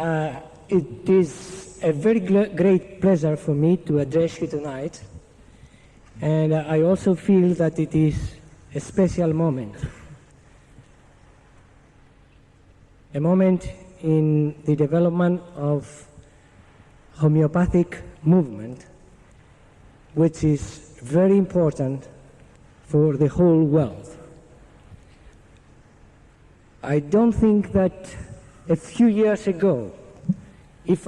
It is a very great pleasure for me to address you tonight, and I also feel that it is a special moment. A moment in the development of homeopathic movement, which is very important for the whole world. I don't think that a few years ago, if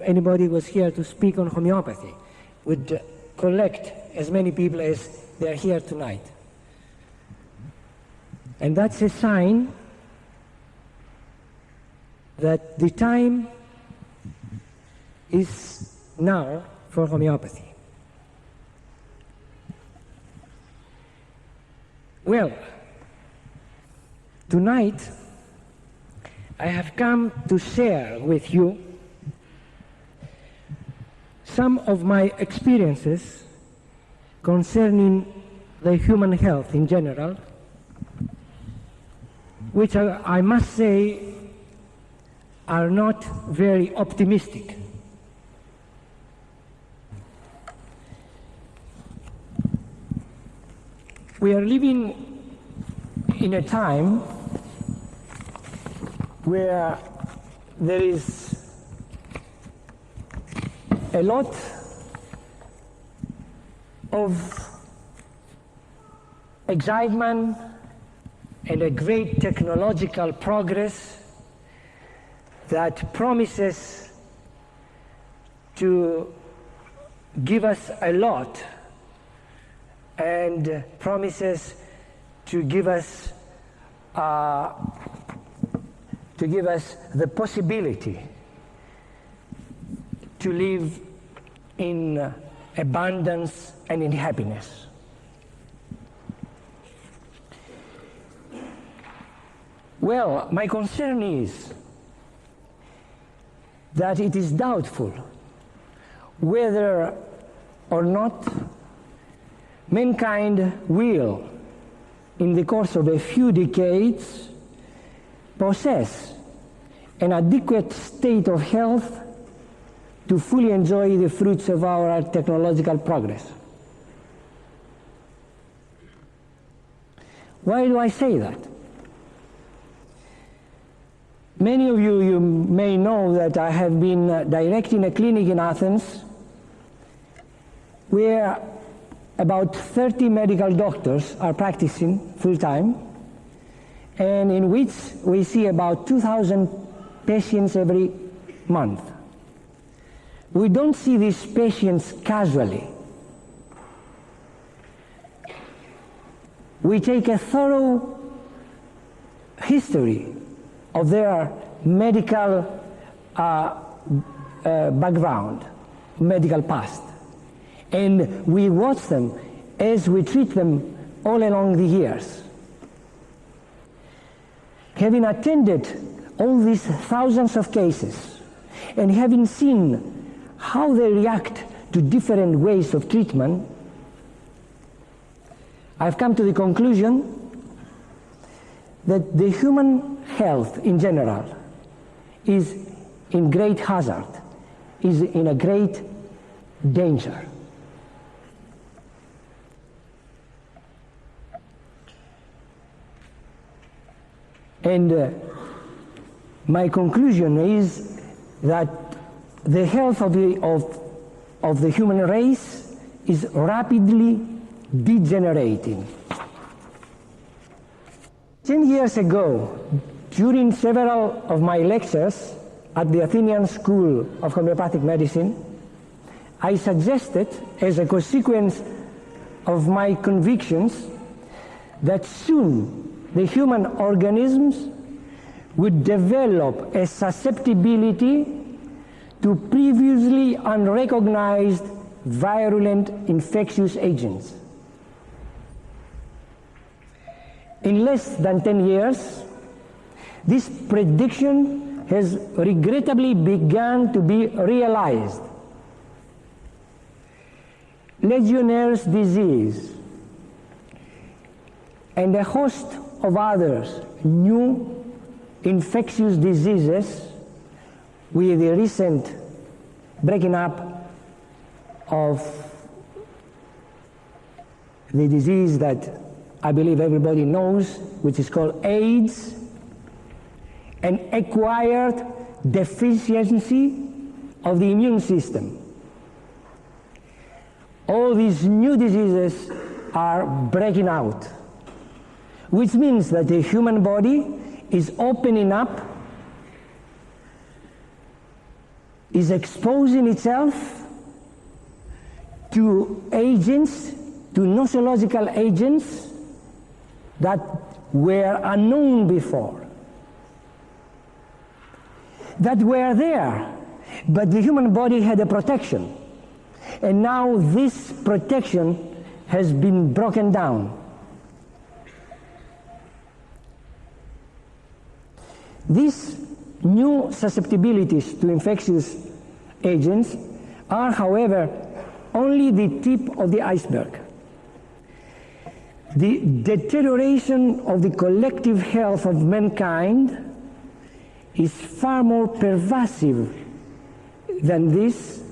anybody was here to speak on homeopathy, would collect as many people as they are here tonight. And that's a sign that the time is now for homeopathy. Well, tonight I have come to share with you some of my experiences concerning the human health in general, which I must say are not very optimistic. We are living in a time where there is a lot of excitement and a great technological progress that promises to give us a lot and promises to give us the possibility to live in abundance and in happiness. Well, my concern is that it is doubtful whether or not mankind will, in the course of a few decades, possess an adequate state of health to fully enjoy the fruits of our technological progress. Why do I say that? Many of you may know that I have been directing a clinic in Athens where about 30 medical doctors are practicing full-time, and in which we see about 2,000 patients every month. We don't see these patients casually. We take a thorough history of their medical background, medical past. And we watch them as we treat them all along the years. Having attended all these thousands of cases and having seen how they react to different ways of treatment, I've come to the conclusion that the human health in general is in great hazard, is in a great danger. And my conclusion is that the health of the human race is rapidly degenerating. 10 years ago, during several of my lectures at the Athenian School of Homeopathic Medicine, I suggested, as a consequence of my convictions, that soon the human organisms would develop a susceptibility to previously unrecognized virulent infectious agents. In less than 10 years, this prediction has regrettably begun to be realized. Legionnaire's disease and a host of others, new infectious diseases with the recent breaking up of the disease that I believe everybody knows, which is called AIDS, an acquired deficiency of the immune system. All these new diseases are breaking out, which means that the human body is opening up, is exposing itself to agents, to nosological agents that were unknown before, that were there, but the human body had a protection. And now this protection has been broken down. These new susceptibilities to infectious agents are, however, only the tip of the iceberg. The deterioration of the collective health of mankind is far more pervasive than this,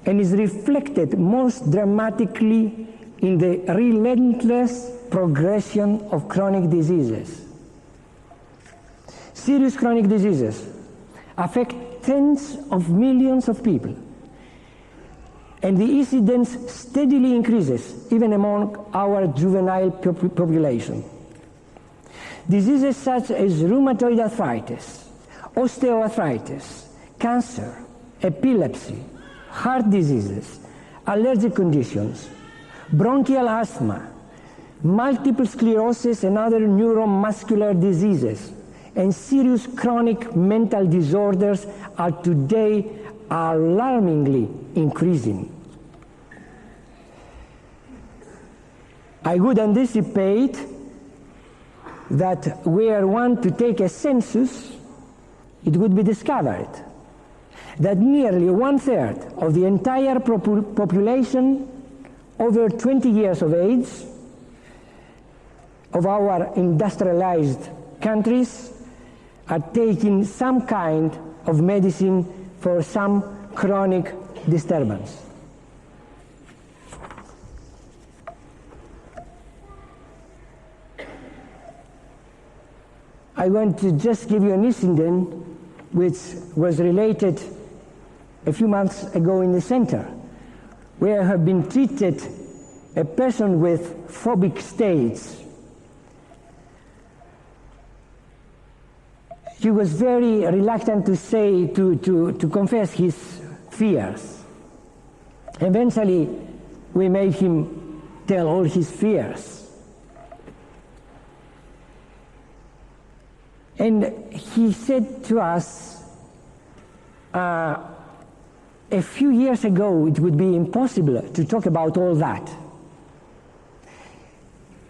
and is reflected most dramatically in the relentless progression of chronic diseases. Serious chronic diseases affect tens of millions of people, and the incidence steadily increases even among our juvenile population. Diseases such as rheumatoid arthritis, osteoarthritis, cancer, epilepsy, heart diseases, allergic conditions, bronchial asthma, multiple sclerosis and other neuromuscular diseases, and serious chronic mental disorders are today alarmingly increasing. I would anticipate that were one to take a census, it would be discovered that nearly 1/3 of the entire population over 20 years of age of our industrialized countries are taking some kind of medicine for some chronic disturbance. I want to just give you an incident which was related a few months ago in the center, where I have been treated a person with phobic states. He was very reluctant to confess his fears. Eventually, we made him tell all his fears. And he said to us, a few years ago, it would be impossible to talk about all that.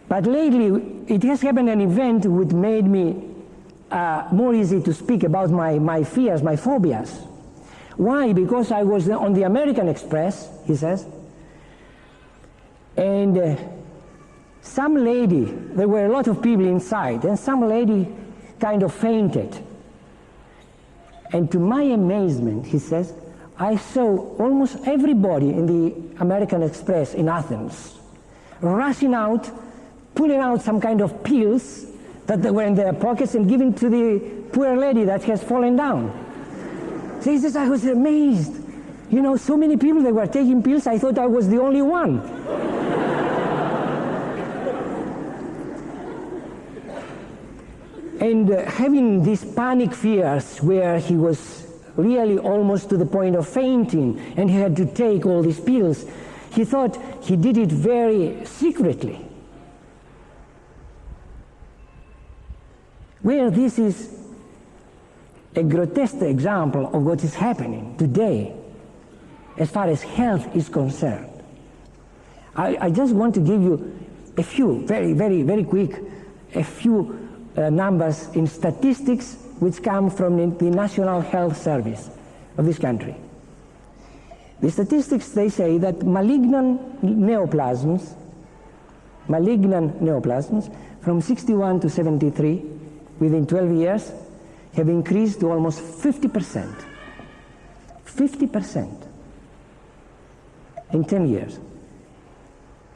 But lately, it has happened an event which made me more easy to speak about my fears, my phobias. Why? Because I was on the American Express, he says, and some lady, there were a lot of people inside, and some lady kind of fainted. And to my amazement, he says, I saw almost everybody in the American Express in Athens rushing out, pulling out some kind of pills that they were in their pockets and giving to the poor lady that has fallen down. So he says, I was amazed. You know, so many people, they were taking pills, I thought I was the only one. And having these panic fears where he was really almost to the point of fainting and he had to take all these pills, he thought he did it very secretly. Where this is a grotesque example of what is happening today as far as health is concerned. I just want to give you a few, very quick, a few numbers in statistics which come from the National Health Service of this country. The statistics, they say that malignant neoplasms from 61 to 73 within 12 years have increased to almost 50%. 50% in 10 years.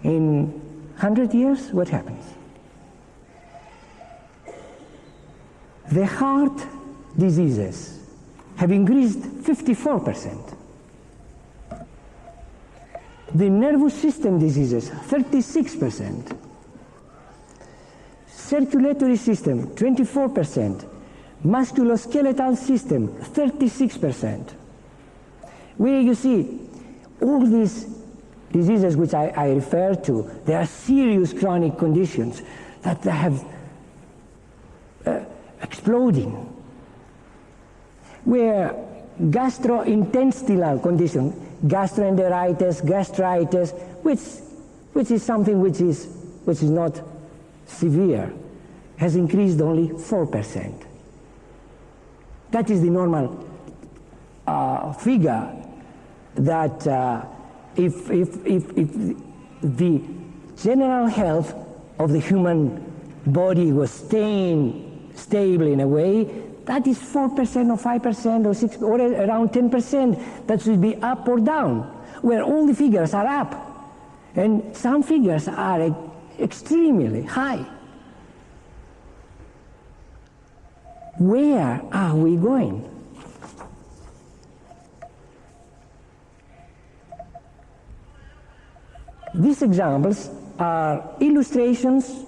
In 100 years, what happens? The heart diseases have increased 54%. The nervous system diseases, 36%. Circulatory system, 24%. Musculoskeletal system, 36%. Where you see all these diseases which I refer to, they are serious chronic conditions that they have exploding. Where gastrointestinal condition, gastroenteritis, gastritis, which is something which is not severe, has increased only 4%. That is the normal figure that if the general health of the human body was staying stable in a way, that is 4% or 5% or 6% or around 10%. That should be up or down, where all the figures are up. And some figures are extremely high. Where are we going? These examples are illustrations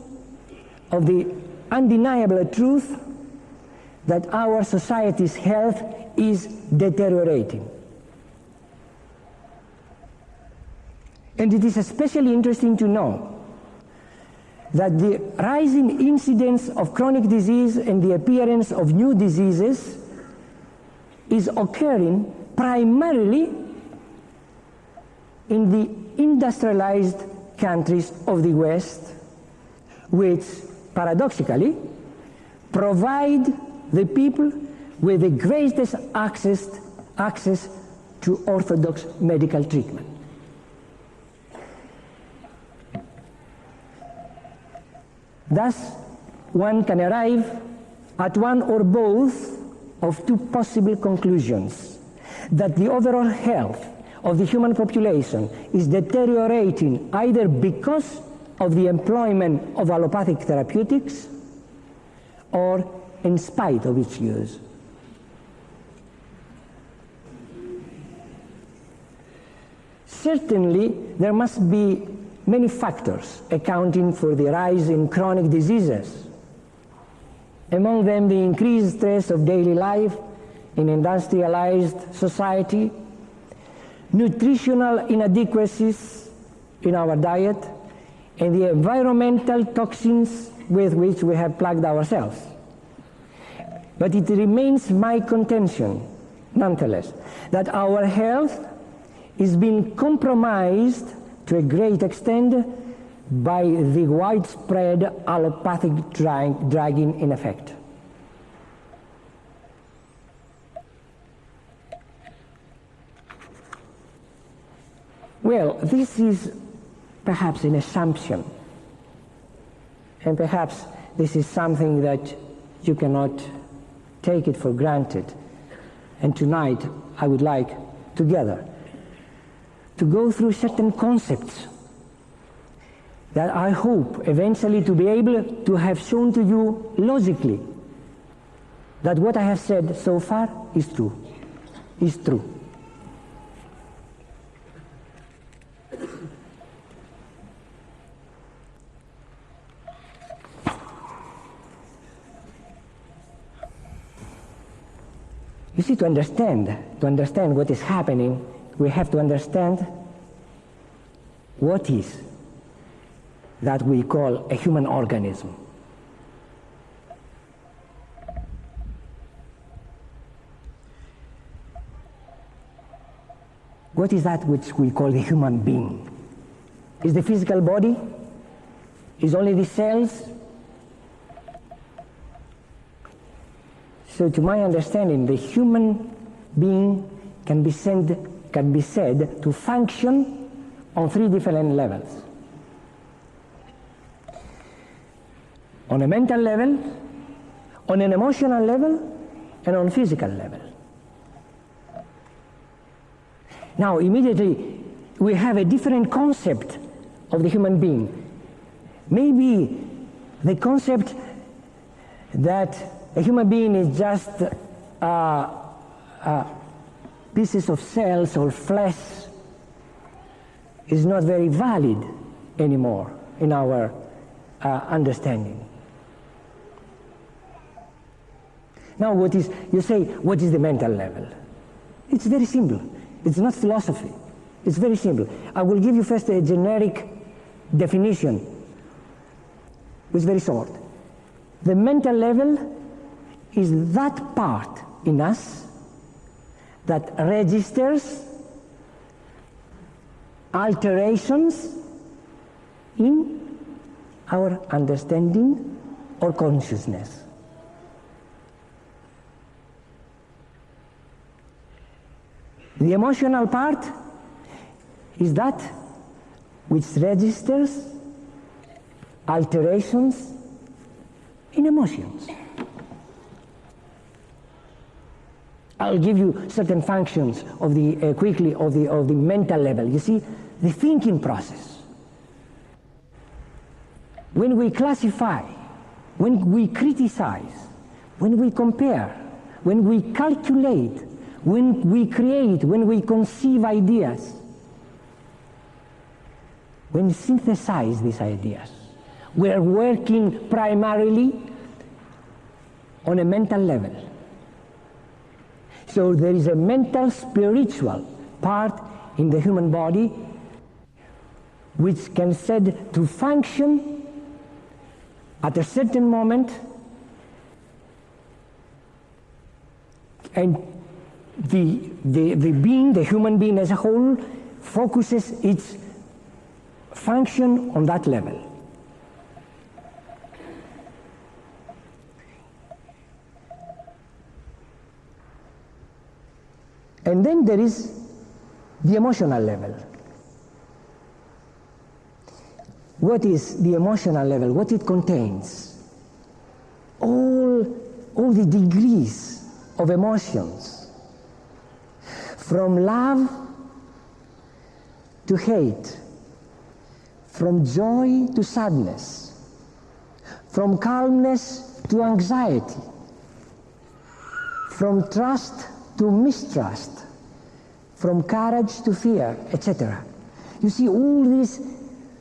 of the undeniable truth that our society's health is deteriorating. And it is especially interesting to know that the rising incidence of chronic disease and the appearance of new diseases is occurring primarily in the industrialized countries of the West, which paradoxically provide the people with the greatest access to orthodox medical treatment. Thus, one can arrive at one or both of two possible conclusions: that the overall health of the human population is deteriorating either because of the employment of allopathic therapeutics or in spite of its use. Certainly, there must be many factors accounting for the rise in chronic diseases. Among them, the increased stress of daily life in industrialized society, nutritional inadequacies in our diet, and the environmental toxins with which we have plagued ourselves. But it remains my contention, nonetheless, that our health is being compromised to a great extent by the widespread allopathic drugging in effect. Well, this is perhaps an assumption, and perhaps this is something that you cannot take it for granted. And tonight I would like together to go through certain concepts that I hope eventually to be able to have shown to you logically that what I have said so far is true. You see, to understand what is happening, we have to understand what is that we call a human organism. What is that which we call the human being? Is the physical body? Is only the cells? So to my understanding, the human being can be said to function on three different levels. On a mental level, on an emotional level and on physical level. Now, immediately, we have a different concept of the human being. Maybe the concept that a human being is just pieces of cells or flesh is not very valid anymore in our understanding. Now, you say, what is the mental level? It's very simple. It's not philosophy. It's very simple. I will give you first a generic definition, which is very short. The mental level is that part in us that registers alterations in our understanding or consciousness. The emotional part is that which registers alterations in emotions. I'll give you certain functions of the quickly of the mental level. You see, the thinking process. When we classify, when we criticize, when we compare, when we calculate, when we create, when we conceive ideas, when we synthesize these ideas, we're working primarily on a mental level. So there is a mental spiritual part in the human body which can said to function at a certain moment, and the being, the human being as a whole, focuses its function on that level. And then there is the emotional level. What is the emotional level? What it contains? All the degrees of emotions, from love to hate, from joy to sadness, from calmness to anxiety, from trust to mistrust, from courage to fear, etc. You see, all these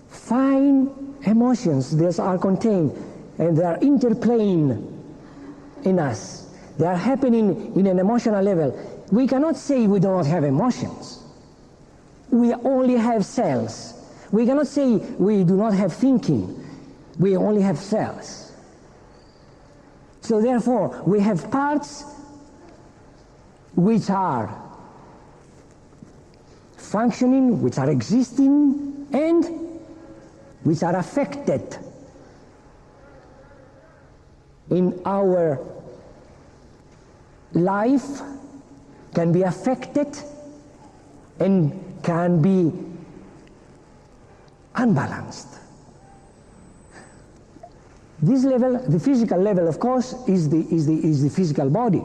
fine emotions that are contained and they are interplaying in us. They are happening in an emotional level. We cannot say we do not have emotions. We only have cells. We cannot say we do not have thinking. We only have cells. So therefore, we have parts which are functioning, which are existing, and which are affected in our life, can be affected and can be unbalanced. This level, the physical level, of course, is the physical body.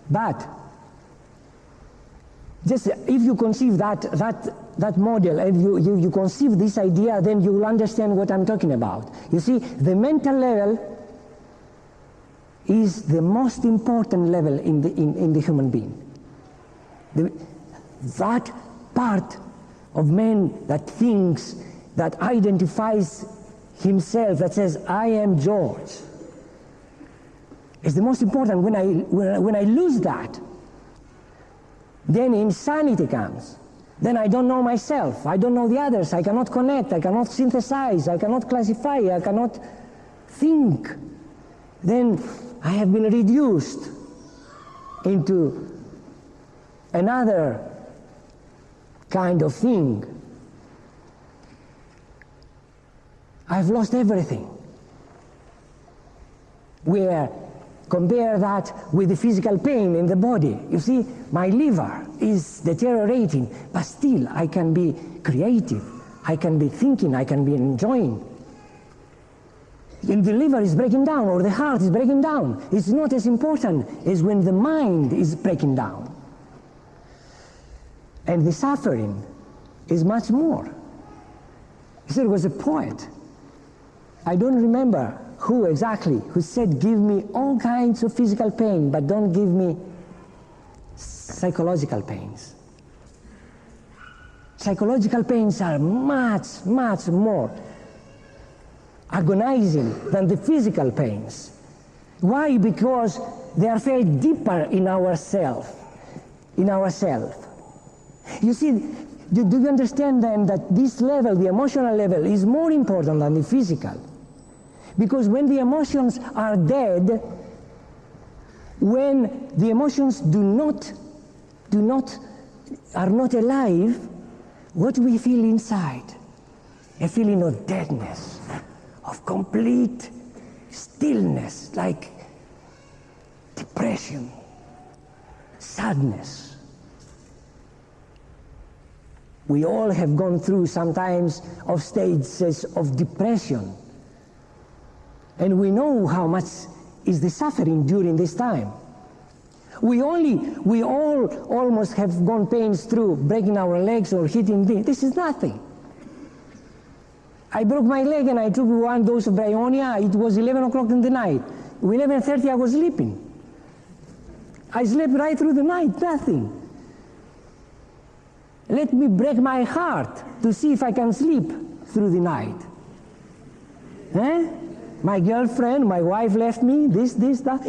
But just if you conceive that model and you conceive this idea, then you will understand what I'm talking about. You see, the mental level is the most important level in the human being. That part of man that thinks, that identifies himself, that says, I am George, is the most important. When I lose that, then insanity comes. Then I don't know myself, I don't know the others, I cannot connect, I cannot synthesize, I cannot classify, I cannot think. Then I have been reduced into another kind of thing. I've lost everything. Where compare that with the physical pain in the body. You see, my liver is deteriorating, but still I can be creative, I can be thinking, I can be enjoying. and the liver is breaking down or the heart is breaking down. It's not as important as when the mind is breaking down. And the suffering is much more. There was a poet, I don't remember who exactly, who said, give me all kinds of physical pain, but don't give me psychological pains. Psychological pains are much, much more agonizing than the physical pains. Why? Because they are felt deeper in ourself. You see, do you understand then that this level, the emotional level, is more important than the physical? Because when the emotions are dead, when the emotions are not alive, what do we feel inside? A feeling of deadness, of complete stillness, like depression, sadness. We all have gone through sometimes of stages of depression. And we know how much is the suffering during this time. We all almost have gone pains through breaking our legs or hitting this. This is nothing. I broke my leg and I took one dose of Bryonia. It was 11 o'clock in the night. 11:30 I was sleeping. I slept right through the night, nothing. Let me break my heart to see if I can sleep through the night. My girlfriend, my wife left me, this, that.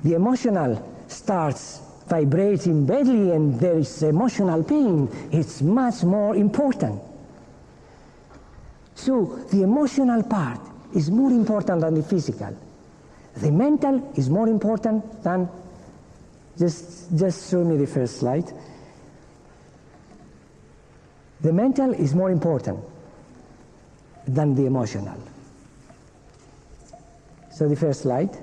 The emotional starts vibrating badly and there is emotional pain. It's much more important. So the emotional part is more important than the physical. The mental is more important than, just show me the first slide. The mental is more important than the emotional. So the first slide.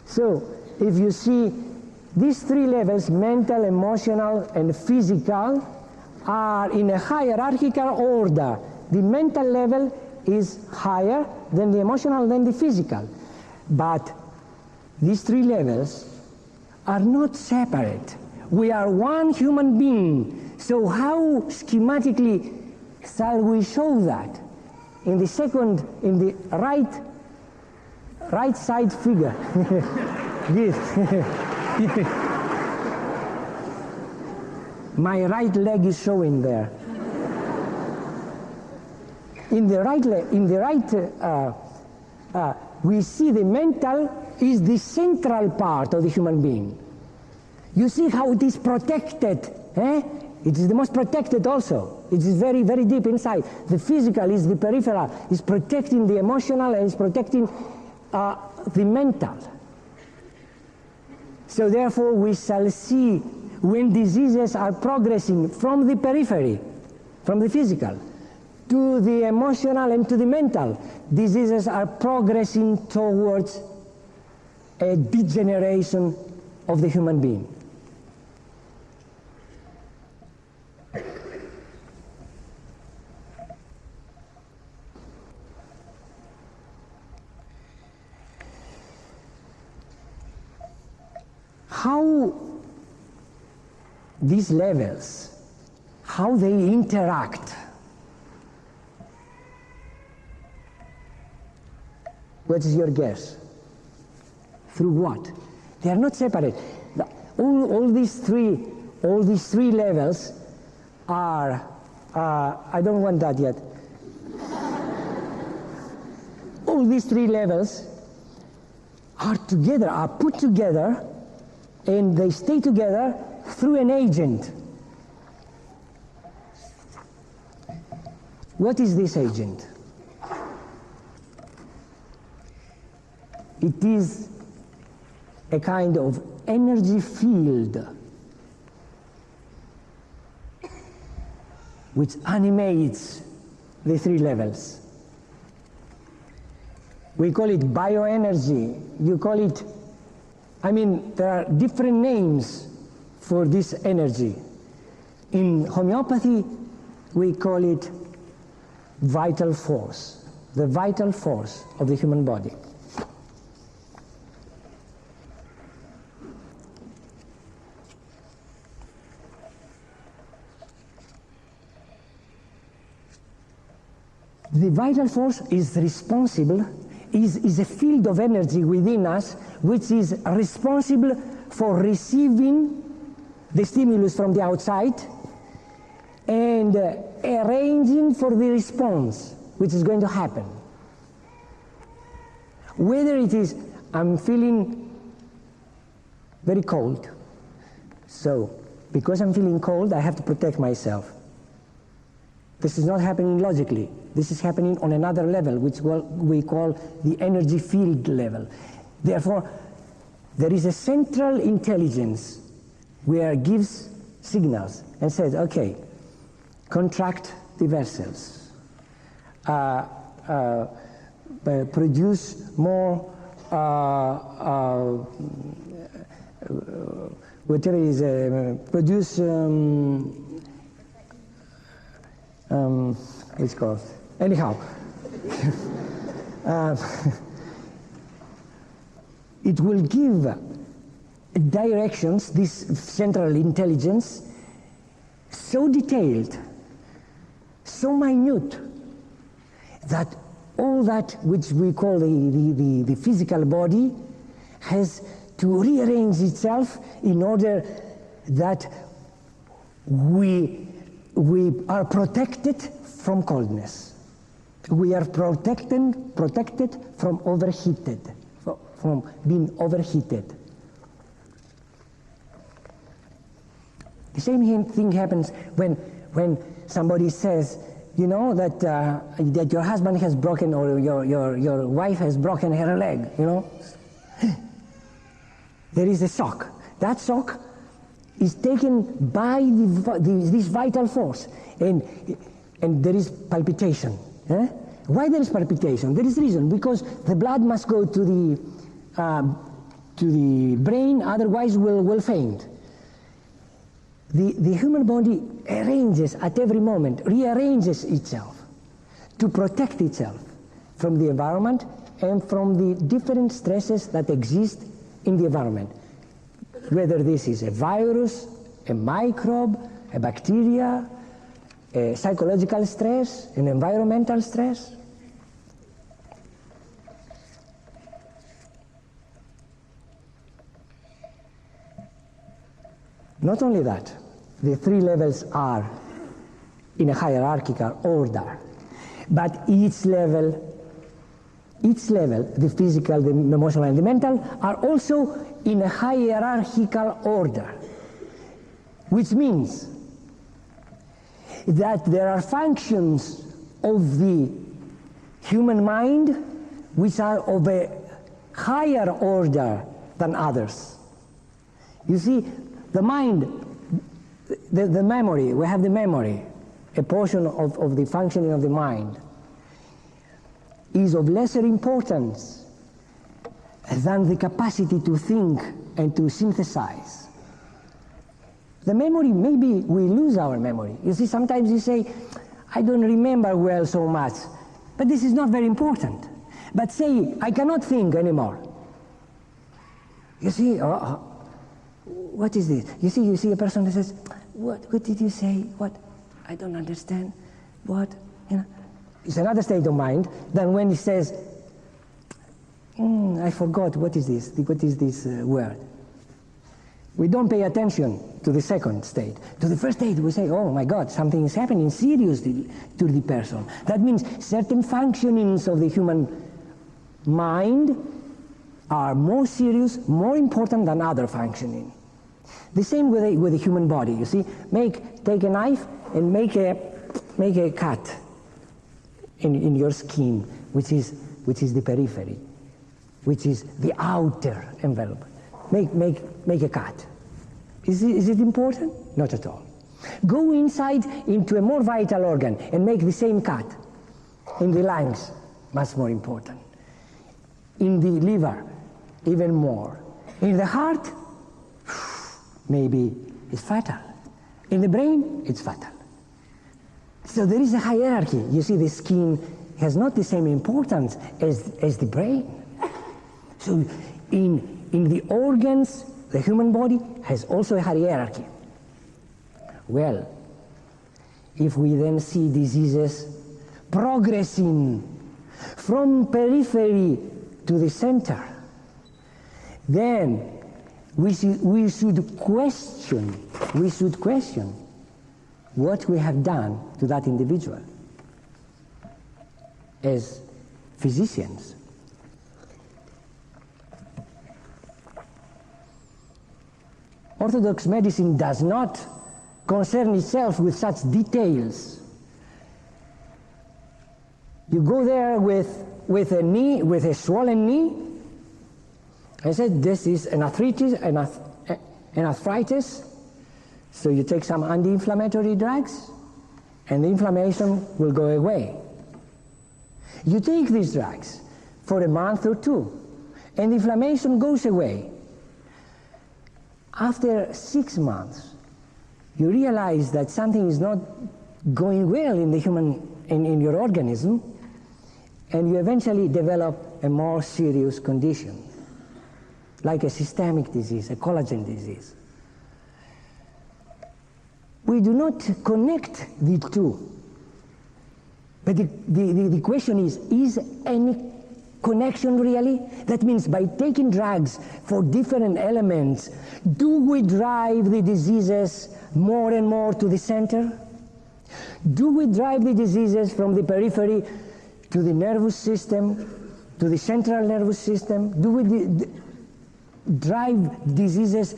So if you see these three levels, mental, emotional, and physical, are in a hierarchical order. The mental level is higher than the emotional, than the physical. But these three levels are not separate. We are one human being. So how schematically shall we show that? In the right side figure. Good. My right leg is showing there. In the right, we see the mental is the central part of the human being. You see how it is protected. It is the most protected also. It is very, very deep inside. The physical is the peripheral, is protecting the emotional and is protecting the mental. So therefore we shall see when diseases are progressing from the periphery, from the physical, to the emotional and to the mental, diseases are progressing towards a degeneration of the human being. How these levels, how they interact. What is your guess? Through what? They are not separate. All these three levels are, I don't want that yet. All these three levels are together, are put together, and they stay together through an agent. What is this agent? It is a kind of energy field which animates the three levels. We call it bioenergy. You call it, there are different names for this energy. In homeopathy, we call it vital force, the vital force of the human body. The vital force is responsible, is a field of energy within us which is responsible for receiving the stimulus from the outside and arranging for the response which is going to happen. Whether it is, I'm feeling very cold, so because I'm feeling cold I have to protect myself. This is not happening logically. This is happening on another level, which we call the energy field level. Therefore, there is a central intelligence where it gives signals and says, okay, contract the vessels, produce more, whatever it is, produce, it's called. Anyhow, it will give directions, this central intelligence, so detailed, so minute, that all that which we call the physical body has to rearrange itself in order that we are protected from coldness. We are protected from overheated, from being overheated. The same thing happens when somebody says, you know, that your husband has broken, or your wife has broken her leg, you know. There is a shock. That shock is taken by this vital force, and there is palpitation. Eh? Why there is palpitation? There is reason, because the blood must go to the brain, otherwise will faint. The human body arranges at every moment, rearranges itself to protect itself from the environment and from the different stresses that exist in the environment. Whether this is a virus, a microbe, a bacteria, a psychological stress, an environmental stress. Not only that, the three levels are in a hierarchical order, but each level, the physical, the emotional, and the mental, are also in a hierarchical order, which means that there are functions of the human mind which are of a higher order than others. You see, the mind, the memory, we have the memory, a portion of the functioning of the mind, is of lesser importance than the capacity to think and to synthesize. The memory, maybe we lose our memory. You see, sometimes you say, I don't remember well so much, but this is not very important. But say, I cannot think anymore. You see, what is this? You see a person that says, what did you say? What? I don't understand. What? You know, it's another state of mind than when he says, I forgot, what is this? What is this word? We don't pay attention to the second state. To the first state, we say, oh my God, something is happening seriously to the person. That means certain functionings of the human mind are more serious, more important than other functioning. The same with the human body. You see, take a knife and make a cut in your skin, which is the periphery, which is the outer envelope. Make a cut. Is it important? Not at all. Go inside into a more vital organ and make the same cut. In the lungs, much more important. In the liver, even more. In the heart, maybe it's fatal. In the brain, it's fatal. So there is a hierarchy. You see, the skin has not the same importance as the brain. So in the organs, the human body has also a hierarchy. Well, if we then see diseases progressing from periphery to the center, then we should question what we have done to that individual as physicians. Orthodox medicine does not concern itself with such details. You go there with a swollen knee, and say this is an arthritis, so you take some anti-inflammatory drugs, and the inflammation will go away. You take these drugs for a month or two, and the inflammation goes away. After 6 months, you realize that something is not going well in in your organism, and you eventually develop a more serious condition, like a systemic disease, a collagen disease. We do not connect the two. But the question is any connection really? That means by taking drugs for different elements, do we drive the diseases more and more to the center? Do we drive the diseases from the periphery to the nervous system, to the central nervous system? Do we drive diseases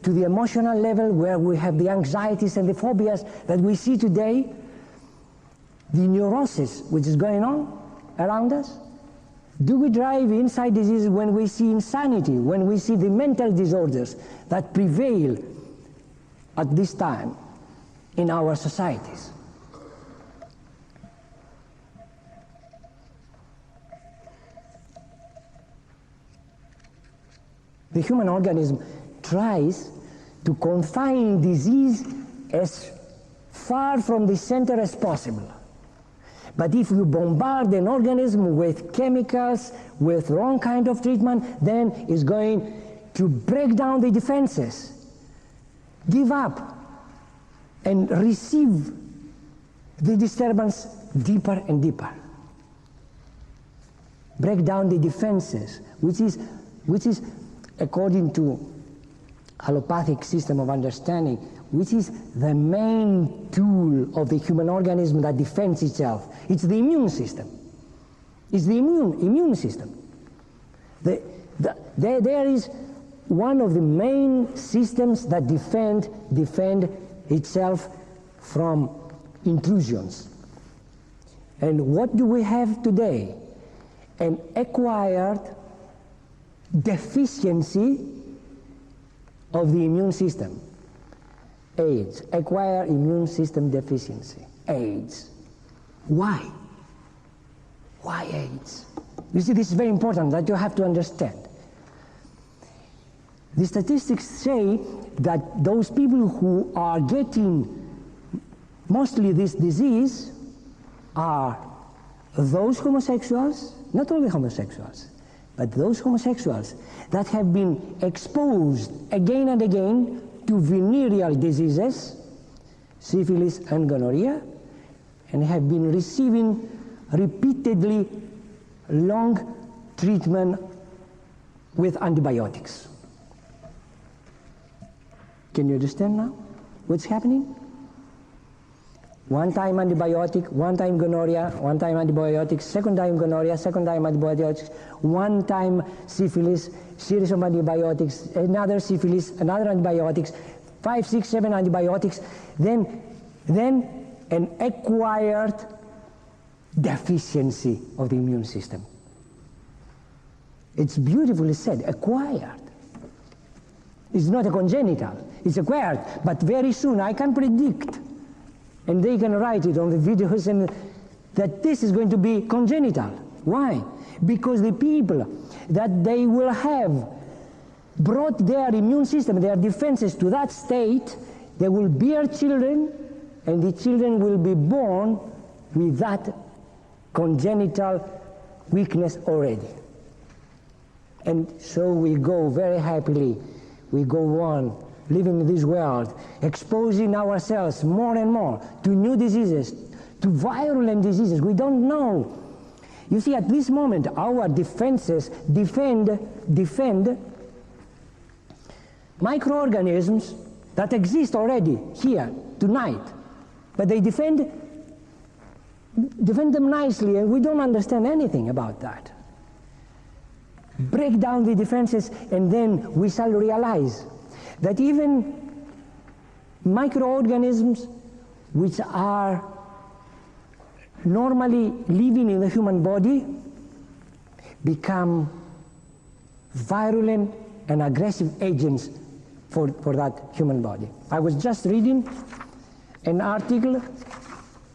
to the emotional level where we have the anxieties and the phobias that we see today? The neurosis which is going on around us? Do we drive inside diseases when we see insanity, when we see the mental disorders that prevail at this time in our societies? The human organism tries to confine disease as far from the center as possible. But if you bombard an organism with chemicals, with wrong kind of treatment, then it's going to break down the defenses, give up, and receive the disturbance deeper and deeper. Break down the defenses, which is according to allopathic system of understanding, which is the main tool of the human organism that defends itself. It's the immune system. It's the immune system. There is one of the main systems that defend itself from intrusions. And what do we have today? An acquired deficiency of the immune system. AIDS, acquired immune system deficiency, AIDS. Why? Why AIDS? You see, this is very important that you have to understand. The statistics say that those people who are getting mostly this disease are those homosexuals, not only homosexuals, but those homosexuals that have been exposed again and again to venereal diseases, syphilis and gonorrhea, and have been receiving repeatedly long treatment with antibiotics. Can you understand now what's happening? One time antibiotic, one time gonorrhea, one time antibiotics, second time gonorrhea, second time antibiotics, one time syphilis, series of antibiotics, another syphilis, another antibiotics, 5, 6, 7 antibiotics, then an acquired deficiency of the immune system. It's beautifully said, acquired. It's not a congenital, it's acquired, but very soon I can predict, and they can write it on the videos, and that this is going to be congenital. Why? Because the people that they will have brought their immune system, their defenses to that state, they will bear children, and the children will be born with that congenital weakness already. And so we go very happily, we go on living in this world, exposing ourselves more and more to new diseases, to virulent diseases. We don't know. You see, at this moment, our defenses defend microorganisms that exist already here tonight, but they defend them nicely, and we don't understand anything about that. Break down the defenses, and then we shall realize that even microorganisms which are normally living in the human body become virulent and aggressive agents for that human body. I was just reading an article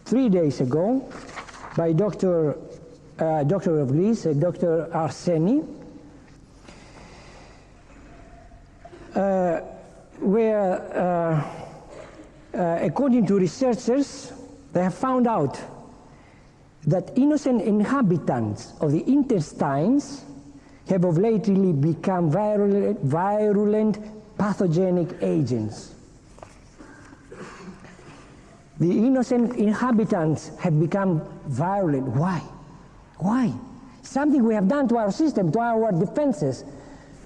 3 days ago by doctor of Greece, Dr. Arseni, where according to researchers, they have found out that innocent inhabitants of the intestines have of lately become virulent pathogenic agents. The innocent inhabitants have become virulent. Why? Why? Something we have done to our system, to our defenses,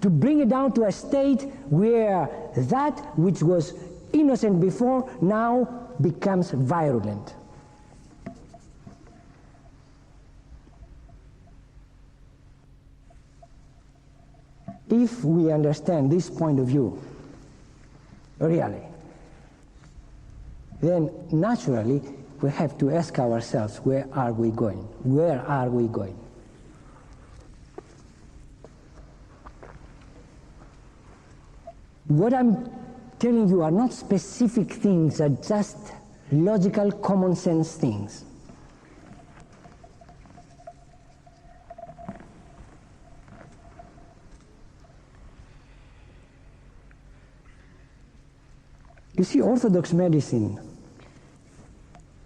to bring it down to a state where that which was innocent before now becomes virulent. If we understand this point of view, really, then naturally we have to ask ourselves, where are we going? Where are we going? What I'm telling you are not specific things, are just logical, common sense things. You see, Orthodox medicine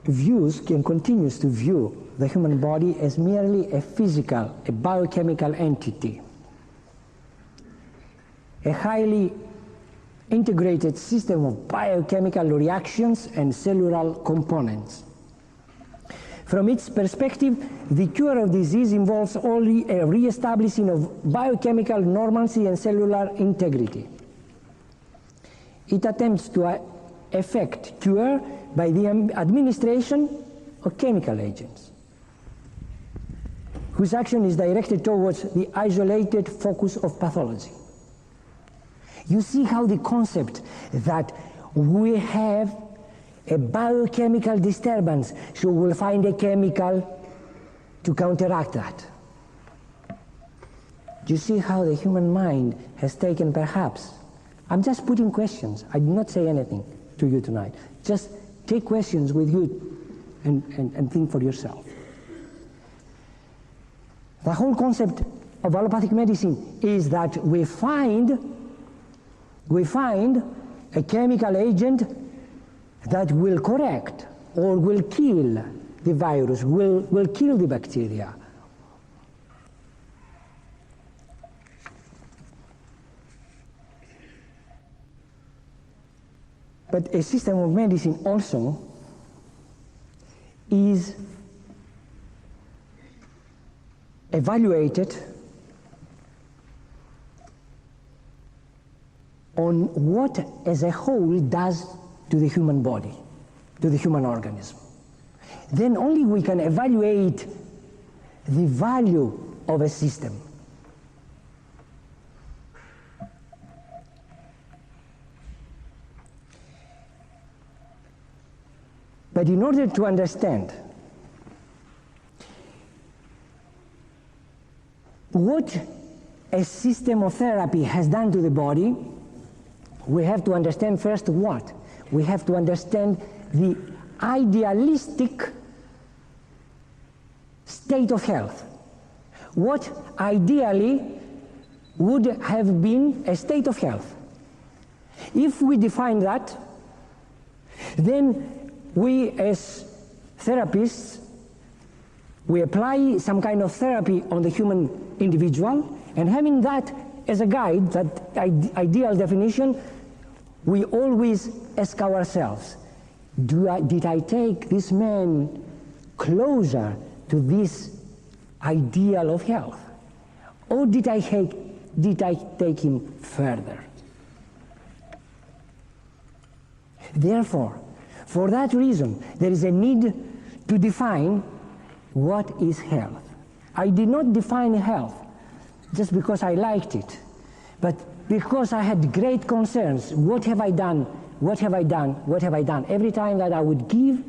views and continues to view the human body as merely a physical, a biochemical entity, a highly integrated system of biochemical reactions and cellular components. From its perspective, the cure of disease involves only a re-establishing of biochemical normalcy and cellular integrity. It attempts to effect cure by the administration of chemical agents, whose action is directed towards the isolated focus of pathology. You see how the concept that we have a biochemical disturbance, so we'll find a chemical to counteract that. Do you see how the human mind has taken, perhaps, I'm just putting questions. I do not say anything to you tonight. Just take questions with you and think for yourself. The whole concept of allopathic medicine is that we find a chemical agent that will correct or will kill the virus, will kill the bacteria. But a system of medicine also is evaluated on what as a whole does to the human body, to the human organism. Then only we can evaluate the value of a system. But in order to understand what a system of therapy has done to the body, we have to understand first what? We have to understand the idealistic state of health. What ideally would have been a state of health? If we define that, then we as therapists, we apply some kind of therapy on the human individual, and having that as a guide, that ideal definition, we always ask ourselves, did I take this man closer to this ideal of health? Or did I take him further? Therefore, for that reason, there is a need to define what is health. I did not define health just because I liked it, but because I had great concerns. What have I done? What have I done? What have I done? Every time that I would give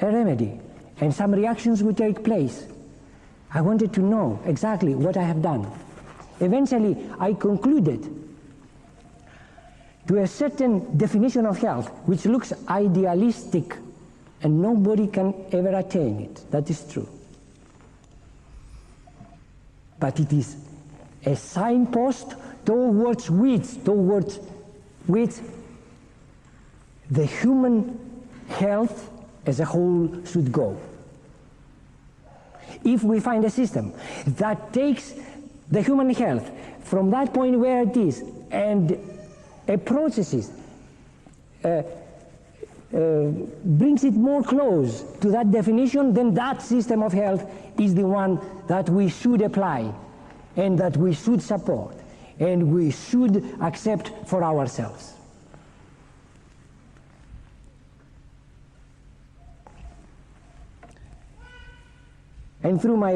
a remedy and some reactions would take place, I wanted to know exactly what I have done. Eventually, I concluded to a certain definition of health which looks idealistic and nobody can ever attain it. That is true. But it is a signpost towards which the human health as a whole should go. If we find a system that takes the human health from that point where it is and approaches it, brings it more close to that definition, then that system of health is the one that we should apply and that we should support and we should accept for ourselves. And through my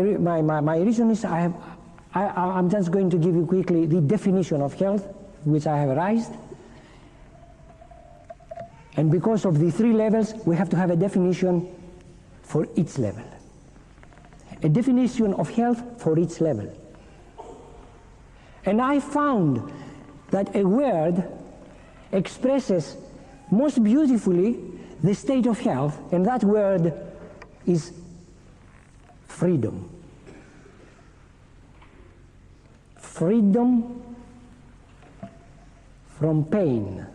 reasons, I'm just going to give you quickly the definition of health which I have raised. And because of the three levels, we have to have a definition for each level. A definition of health for each level. And I found that a word expresses most beautifully the state of health, and that word is freedom. Freedom from pain.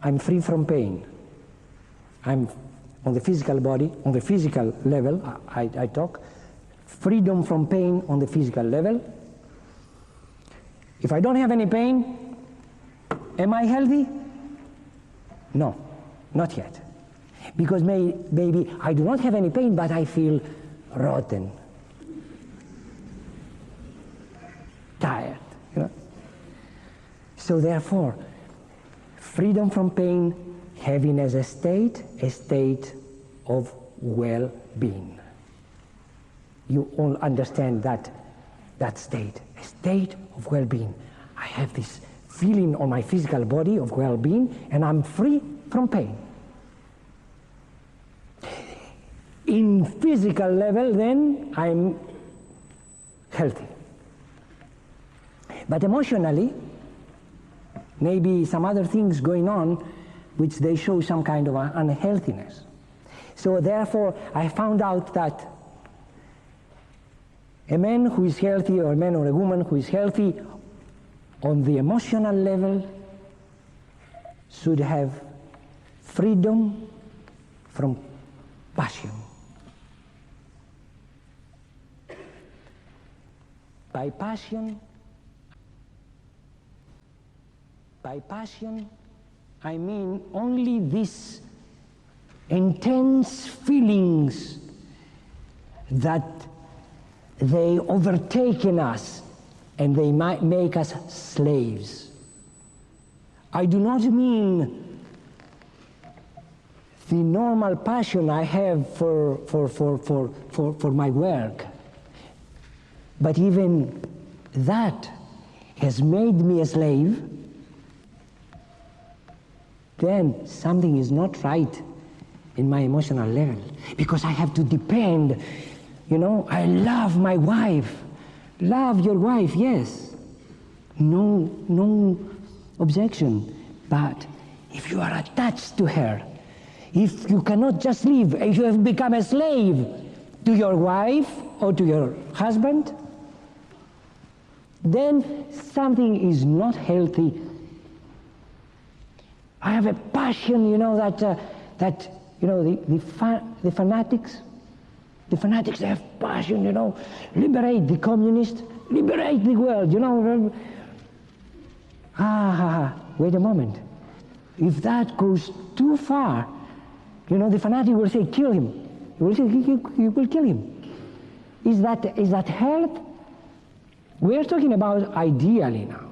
I'm free from pain. I'm on the physical body, on the physical level, I talk. Freedom from pain on the physical level. If I don't have any pain, am I healthy? No, not yet. Because maybe I do not have any pain, but I feel rotten, tired. You know? So therefore, freedom from pain, having as a state of well-being. You all understand that state, a state of well-being. I have this feeling on my physical body of well-being, and I'm free from pain. In physical level, then, I'm healthy. But emotionally, maybe some other things going on which they show some kind of unhealthiness. So therefore, I found out that a man who is healthy, or a man or a woman who is healthy on the emotional level should have freedom from passion. By passion, I mean only these intense feelings that they overtake in us and they might make us slaves. I do not mean the normal passion I have for my work, but even that has made me a slave. Then something is not right in my emotional level, because I have to depend. You know, I love my wife. Love your wife, yes. No objection. But if you are attached to her, if you cannot just leave, if you have become a slave to your wife or to your husband, then something is not healthy I have a passion, that the fanatics, they have passion, liberate the communists, liberate the world, wait a moment. If that goes too far, the fanatic will say, kill him. He will say, you will kill him. Is that health? We are talking about ideally now.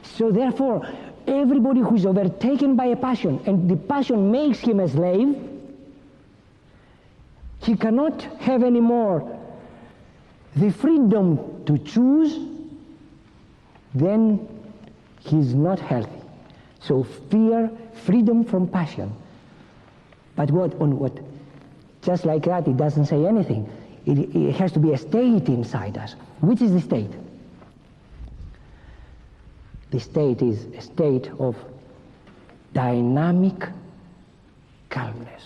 So therefore, everybody who is overtaken by a passion, and the passion makes him a slave, he cannot have anymore the freedom to choose, then he's not healthy. So fear, freedom from passion. But what? Just like that, it doesn't say anything. It has to be a state inside us. Which is the state? The state is a state of dynamic calmness.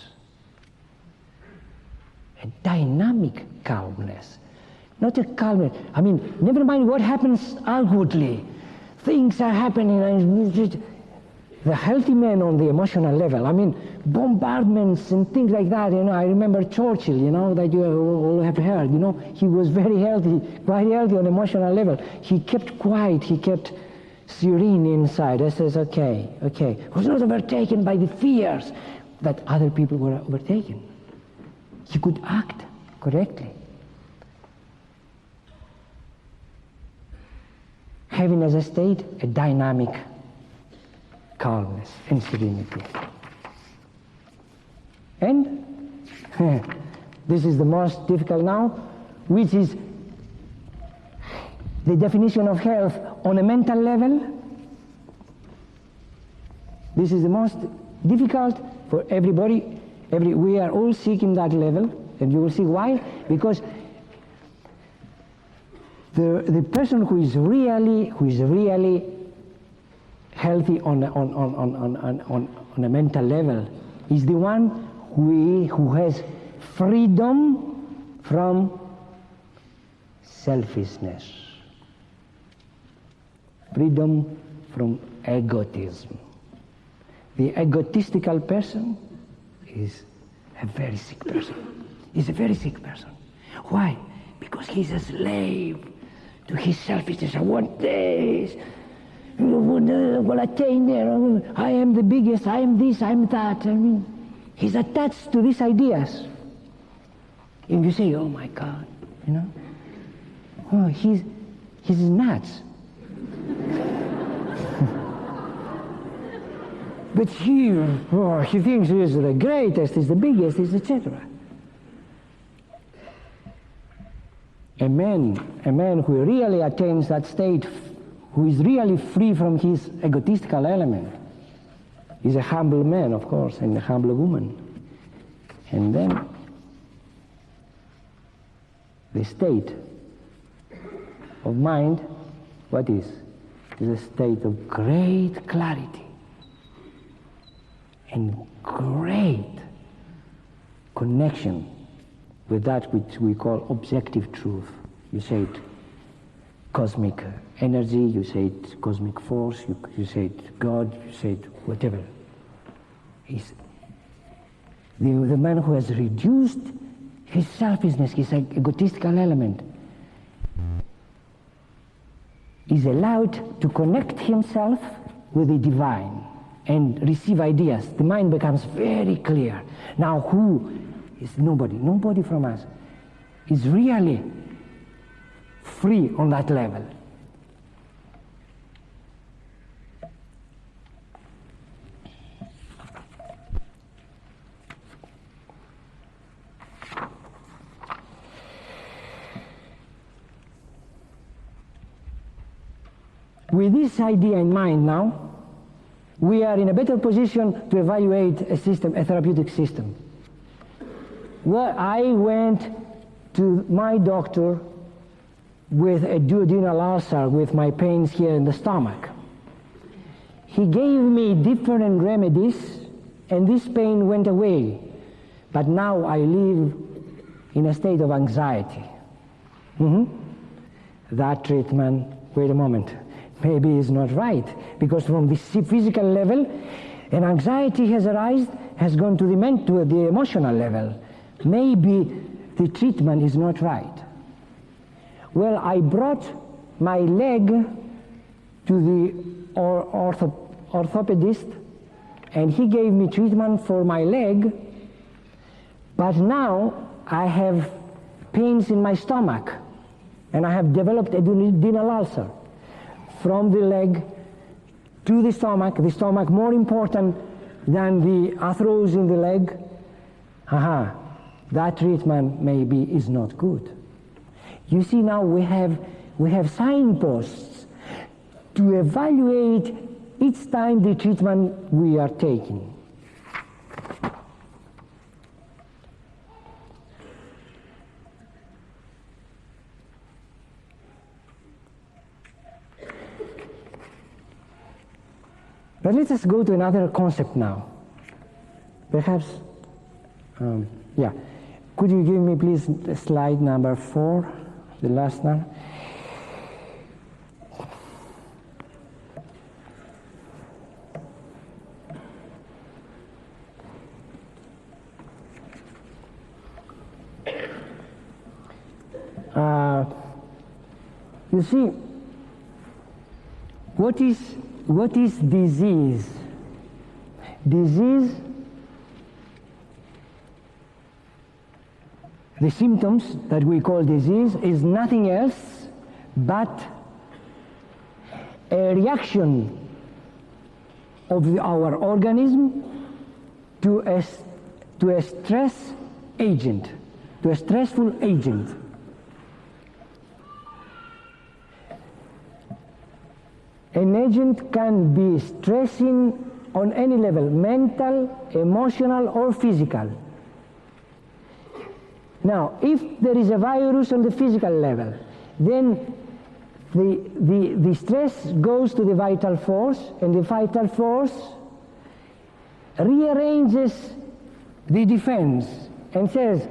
A dynamic calmness. Not a calmness. I mean, never mind what happens outwardly. Things are happening, and the healthy man on the emotional level, I mean, bombardments and things like that, I remember Churchill, that you all have heard, he was very healthy, quite healthy on emotional level. He kept quiet, he kept serene inside. He says, okay. He was not overtaken by the fears that other people were overtaken. He could act correctly. Having as a state a dynamic calmness and serenity. And this is the most difficult now, which is the definition of health on a mental level. This is the most difficult for everybody. We are all seeking that level, and you will see why. Because the person who is really healthy on a mental level is the one who has freedom from selfishness, freedom from egotism. The egotistical person is a very sick person. He's a very sick person. Why? Because he's a slave to his selfishness. I want this. I will attain there. I am the biggest. I am this. I am that. I mean, he's attached to these ideas. And you say, oh my God, oh, he's nuts. But he thinks he is the greatest, he's the biggest, etc. A man who really attains that state, who is really free from his egotistical element, is a humble man, of course, and a humble woman. And then the state of mind, what is? Is a state of great clarity and great connection with that which we call objective truth. You say it cosmic energy, you say it cosmic force, you say it God, you say it whatever. He's the man who has reduced his selfishness, his egotistical element, is allowed to connect himself with the divine and receive ideas. The mind becomes very clear. Now who is nobody from us is really free on that level. With this idea in mind now, we are in a better position to evaluate a system, a therapeutic system. Well, I went to my doctor with a duodenal ulcer, with my pains here in the stomach. He gave me different remedies, and this pain went away. But now I live in a state of anxiety. That treatment, wait a moment, maybe is not right, because from the physical level, And anxiety has arisen, has gone to the emotional level. Maybe the treatment is not right. Well, I brought my leg to the orthopedist, and he gave me treatment for my leg, but now I have pains in my stomach, and I have developed a duodenal ulcer from the leg to the stomach more important than the arthrosis in the leg. That treatment maybe is not good. You see, now we have signposts to evaluate each time the treatment we are taking. But let us go to another concept now. Perhaps, yeah. Could you give me please slide number 4, the last one? You see, what is disease? Disease, the symptoms that we call disease, is nothing else but a reaction of our organism to a stress agent, to a stressful agent. An agent can be stressing on any level, mental, emotional, or physical. Now, if there is a virus on the physical level, then the stress goes to the vital force, and the vital force rearranges the defense and says,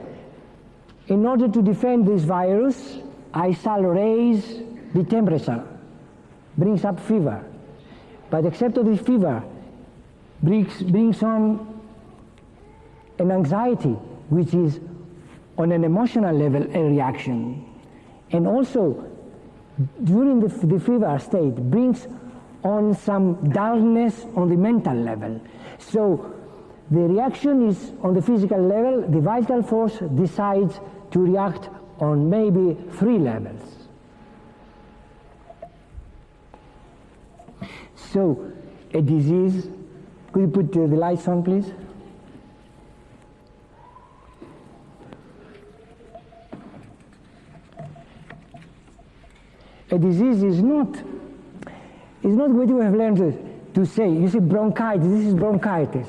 in order to defend this virus, I shall raise the temperature, brings up fever. But except of this fever brings on an anxiety, which is on an emotional level a reaction. And also, during the fever state, brings on some dullness on the mental level. So the reaction is on the physical level. The vital force decides to react on maybe 3 levels. So a disease, could you put the lights on, please? A disease is not what you have learned to say. You see, bronchitis, this is bronchitis.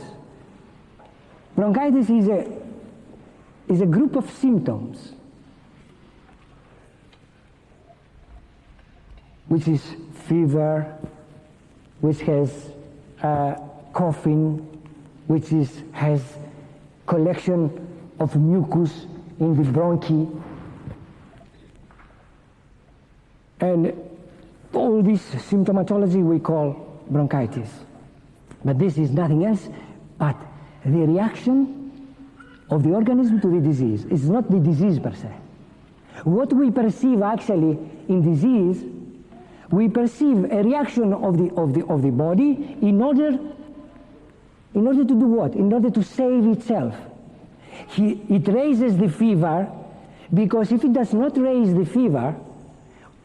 Bronchitis is a group of symptoms which is fever, which has coughing, which has collection of mucus in the bronchi. And all this symptomatology we call bronchitis. But this is nothing else but the reaction of the organism to the disease. It's not the disease per se. What we perceive actually in disease, we perceive a reaction of the body in order to do what? In order to save itself. It raises the fever, because if it does not raise the fever,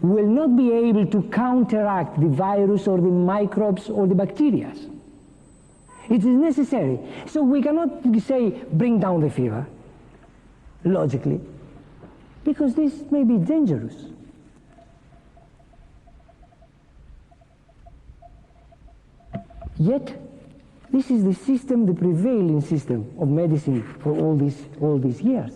will not be able to counteract the virus or the microbes or the bacteria. It is necessary. So we cannot say bring down the fever, logically, because this may be dangerous. Yet, this is the system, the prevailing system of medicine for all these years.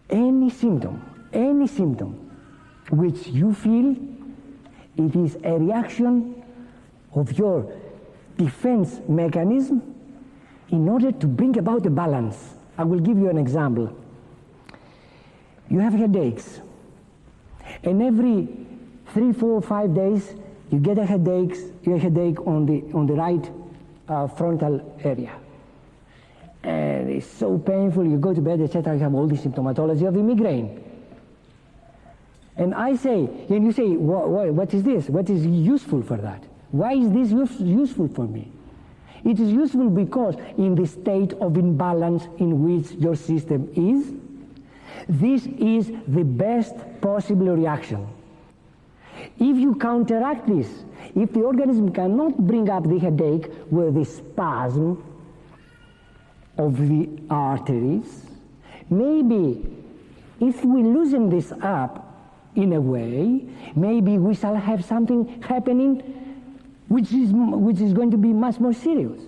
Any symptom which you feel, it is a reaction of your defense mechanism in order to bring about a balance. I will give you an example. you have headaches, and every 3, 4, 5 days you get a headache on the right frontal area, and it's so painful. You go to bed, etc. You have all the symptomatology of the migraine. And I say, and you say, what is this? What is useful for that? Why is this useful for me? It is useful because in the state of imbalance in which your system is, this is the best possible reaction. If you counteract this, if the organism cannot bring up the headache with the spasm of the arteries, maybe if we loosen this up in a way, maybe we shall have something happening which is going to be much more serious,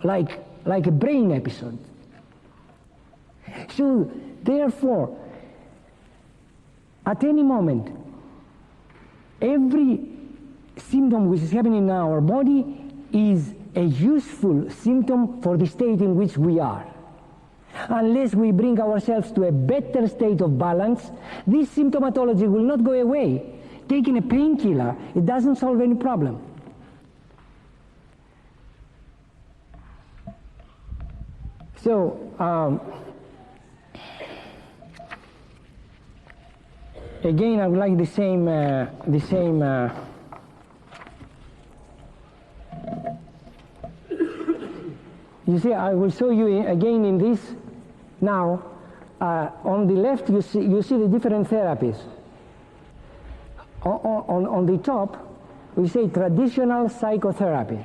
like a brain episode. So therefore, at any moment, every symptom which is happening in our body is a useful symptom for the state in which we are. Unless we bring ourselves to a better state of balance, this symptomatology will not go away. Taking a painkiller, it doesn't solve any problem. So, again, I would like the same. You see, I will show you again in this. Now, on the left, you see the different therapies. On the top, we say traditional psychotherapy.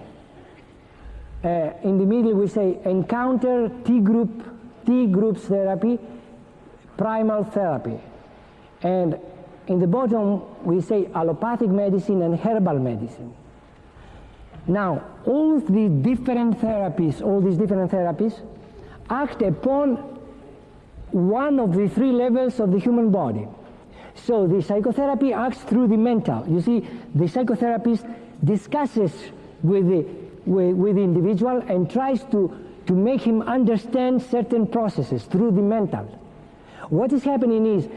In the middle, we say encounter T groups therapy, primal therapy. And in the bottom, we say allopathic medicine and herbal medicine. Now, all these different therapies act upon one of the 3 levels of the human body. So the psychotherapy acts through the mental. You see, the psychotherapist discusses with the individual and tries to make him understand certain processes through the mental. What is happening is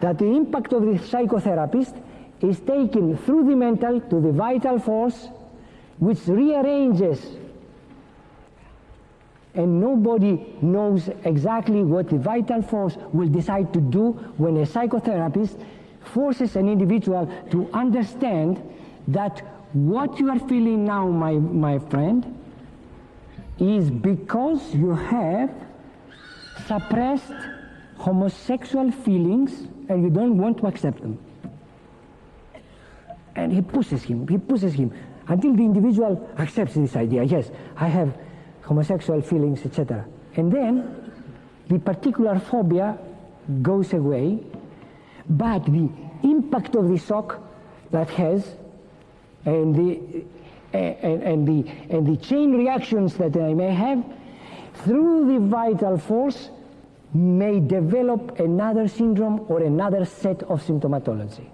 that the impact of the psychotherapist is taken through the mental to the vital force, which rearranges, and nobody knows exactly what the vital force will decide to do when a psychotherapist forces an individual to understand that what you are feeling now, my friend, is because you have suppressed homosexual feelings and you don't want to accept them. And he pushes him until the individual accepts this idea. Yes, I have homosexual feelings, etc. And then the particular phobia goes away, but the impact of the shock that has and the chain reactions that I may have through the vital force may develop another syndrome or another set of symptomatology.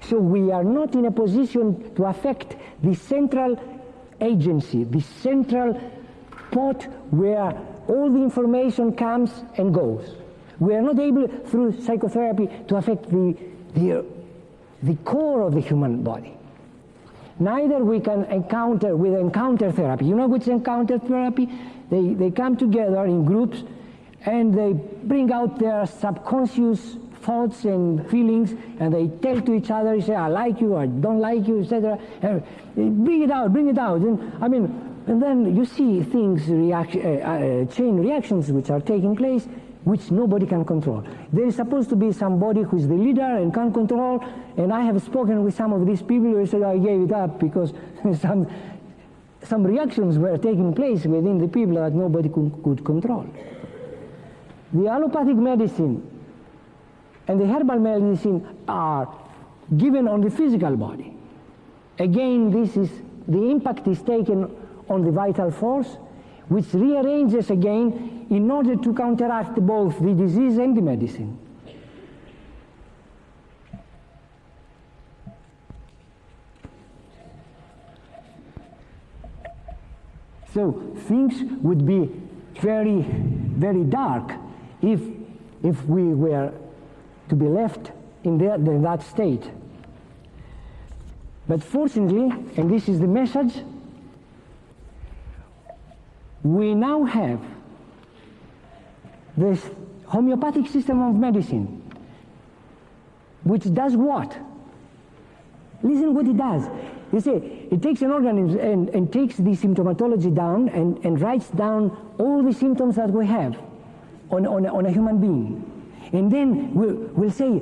So we are not in a position to affect the central agency, the central pot where all the information comes and goes. We are not able, through psychotherapy, to affect the core of the human body. Neither we can encounter with encounter therapy. You know what's encounter therapy? They come together in groups and they bring out their subconscious thoughts and feelings, and they tell to each other, say, I like you, I don't like you, etc. Bring it out. And then you see things, chain reactions which are taking place, which nobody can control. There is supposed to be somebody who is the leader and can control, and I have spoken with some of these people who said I gave it up because some reactions were taking place within the people that nobody could control. The allopathic medicine and the herbal medicine are given on the physical body. Again, the impact is taken on the vital force, which rearranges again in order to counteract both the disease and the medicine. So things would be very, very dark if if we were to be left in that state. But fortunately, and this is the message, we now have this homeopathic system of medicine, which does what? Listen what it does. You see, it takes an organism and takes the symptomatology down and writes down all the symptoms that we have on a human being. And then we'll say,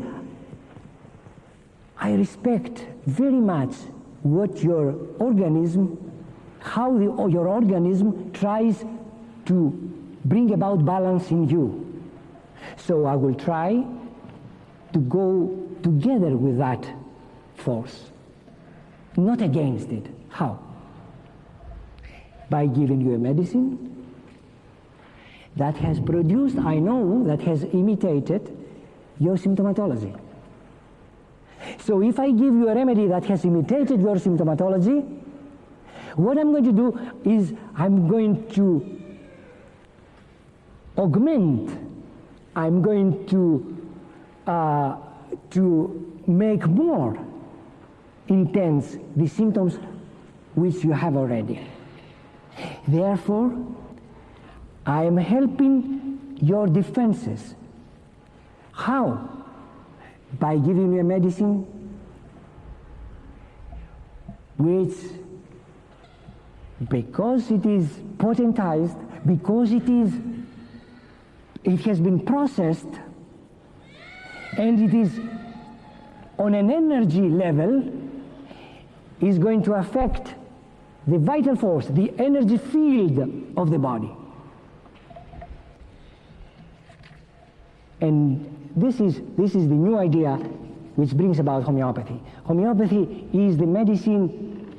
I respect very much what your organism, how your organism tries to bring about balance in you. So I will try to go together with that force, not against it. How? By giving you a medicine that has produced, I know, that has imitated your symptomatology. So if I give you a remedy that has imitated your symptomatology, what I'm going to do is I'm going to augment, I'm going to make more intense the symptoms which you have already. Therefore, I am helping your defenses. How? By giving you a medicine which, because it is potentized, because it has been processed, and it is on an energy level, is going to affect the vital force, the energy field of the body. And this is the new idea which brings about homeopathy. Homeopathy is the medicine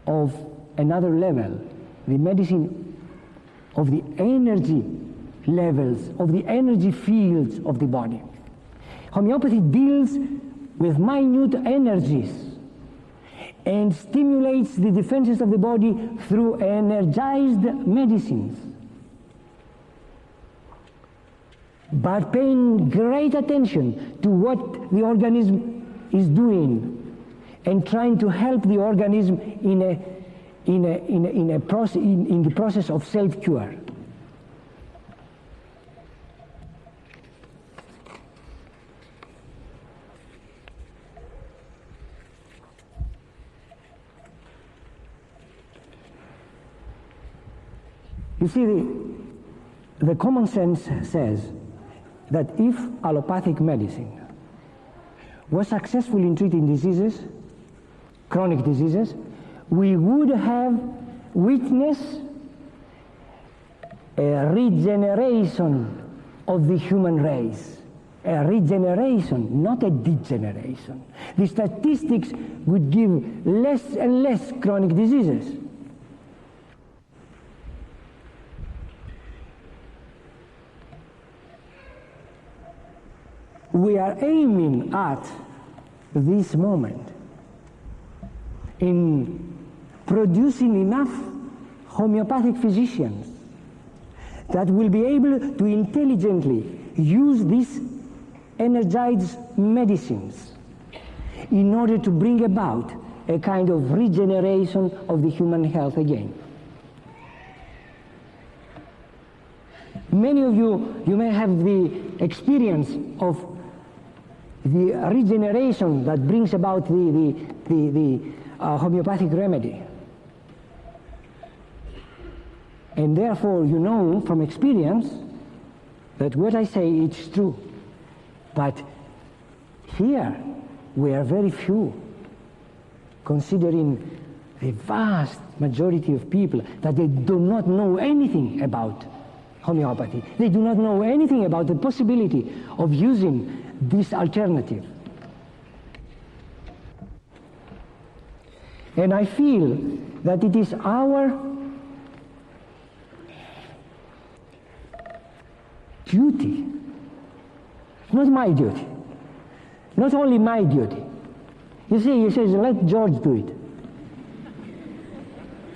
of another level, the medicine of the energy levels, of the energy fields of the body. Homeopathy deals with minute energies and stimulates the defenses of the body through energized medicines, but paying great attention to what the organism is doing and trying to help the organism in the process of self-cure. You see, the common sense says that if allopathic medicine was successful in treating diseases, chronic diseases, we would have witnessed a regeneration of the human race. A regeneration, not a degeneration. The statistics would give less and less chronic diseases. We are aiming at this moment in producing enough homeopathic physicians that will be able to intelligently use these energized medicines in order to bring about a kind of regeneration of the human health again. Many of you may have the experience of the regeneration that brings about the homeopathic remedy. And therefore you know from experience that what I say is true. But here we are very few, considering the vast majority of people that they do not know anything about homeopathy. They do not know anything about the possibility of using this alternative. And I feel that it is our duty, not my duty, not only my duty. You see, he says, let George do it.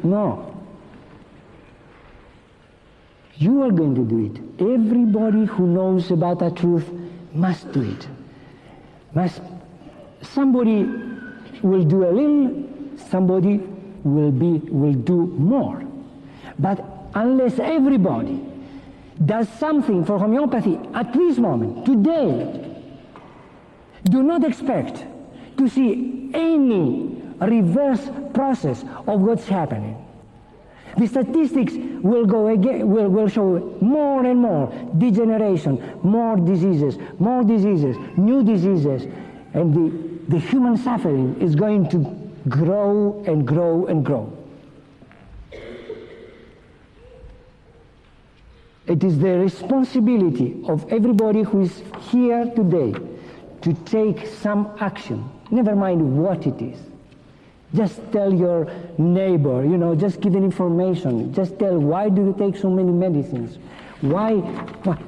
No. You are going to do it. Everybody who knows about that truth must do it. Somebody will do a little, somebody will do more. But unless everybody does something for homeopathy at this moment, today, do not expect to see any reverse process of what's happening. The statistics will go again, will show more and more degeneration, more diseases, new diseases, and the human suffering is going to grow and grow and grow. It is the responsibility of everybody who is here today to take some action, never mind what it is. Just tell your neighbor, just give an information. Just tell, why do you take so many medicines? Why?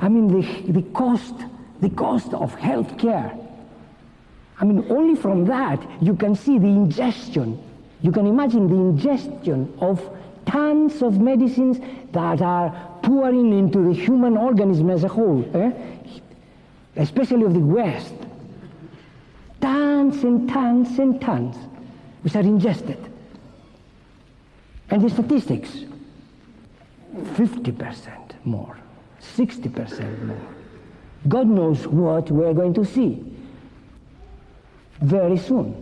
I mean, the cost of health care. I mean, only from that you can see the ingestion. You can imagine the ingestion of tons of medicines that are pouring into the human organism as a whole, especially of the West. Tons and tons and tons, which are ingested. And the statistics, 50% more, 60% more. God knows what we're going to see very soon.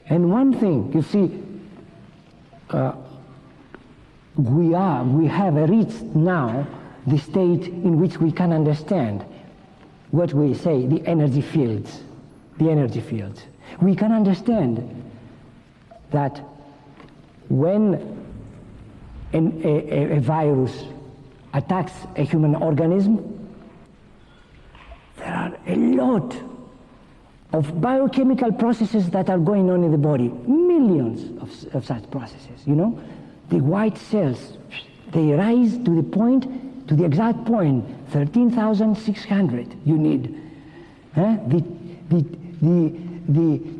And one thing, you see, we have reached now the state in which we can understand what we say, the energy fields. We can understand that when a virus attacks a human organism, there are a lot of biochemical processes that are going on in the body, millions of such processes, The white cells, they rise to the exact point, 13,600 you need. The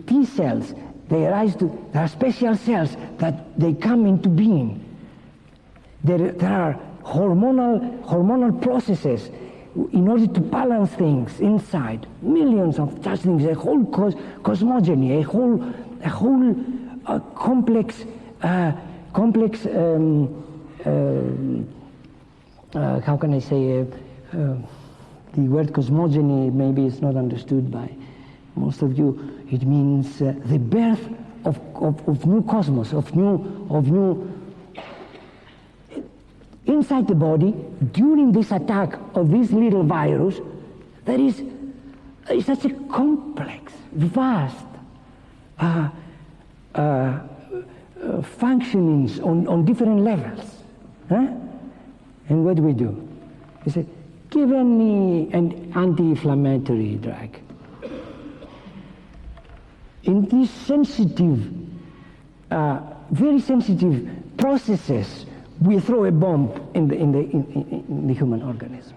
T cells, there are special cells that they come into being. There are hormonal processes in order to balance things inside, millions of such things, a whole cosmogony, a whole complex, how can I say, the word cosmogony maybe is not understood by most of you. It means the birth of new cosmos, of new inside the body. During this attack of this little virus, there is such a complex, vast functionings on different levels. And what do? We say, give me an anti-inflammatory drug. In these sensitive, very sensitive processes, we throw a bomb in the human organism.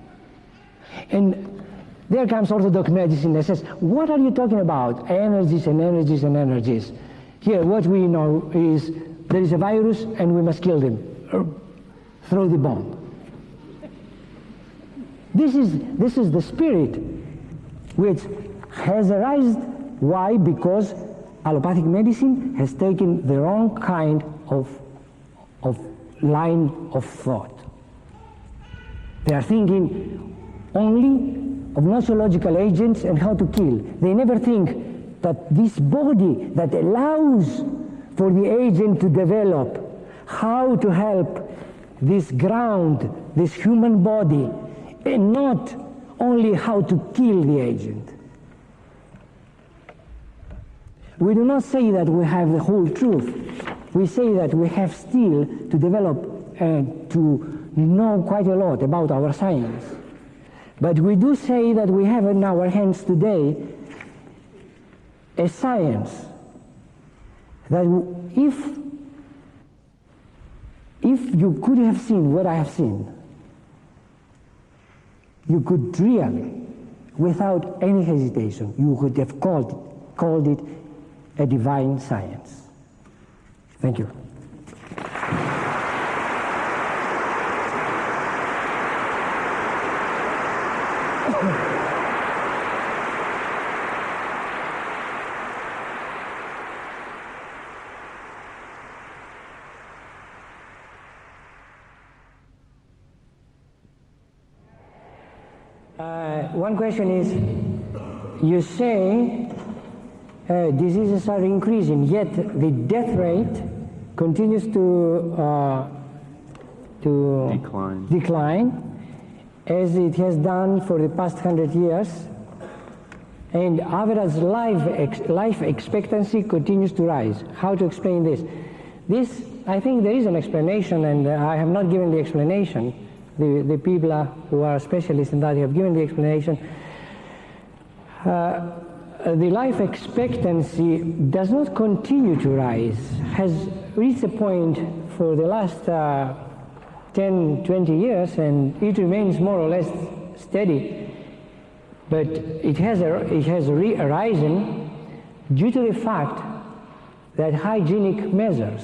And there comes orthodox medicine that says, what are you talking about? Energies and energies and energies. Here, what we know is there is a virus and we must kill them. Throw the bomb. This is the spirit which has arisen. Why? Because allopathic medicine has taken the wrong kind of line of thought. They are thinking only of nosological agents and how to kill. They never think that this body that allows for the agent to develop, how to help this ground, this human body, and not only how to kill the agent. We do not say that we have the whole truth. We say that we have still to develop and to know quite a lot about our science. But we do say that we have in our hands today a science that if you could have seen what I have seen, you could really without any hesitation, you would have called it a divine science. Thank you. One question is, you say diseases are increasing, yet the death rate continues to decline as it has done for the past 100 years, and average life expectancy continues to rise. How to explain this? This, I think there is an explanation, and I have not given the explanation. The people who are specialists in that have given the explanation. The life expectancy does not continue to rise, has reached a point for the last 10, 20 years, and it remains more or less steady, but it has risen due to the fact that hygienic measures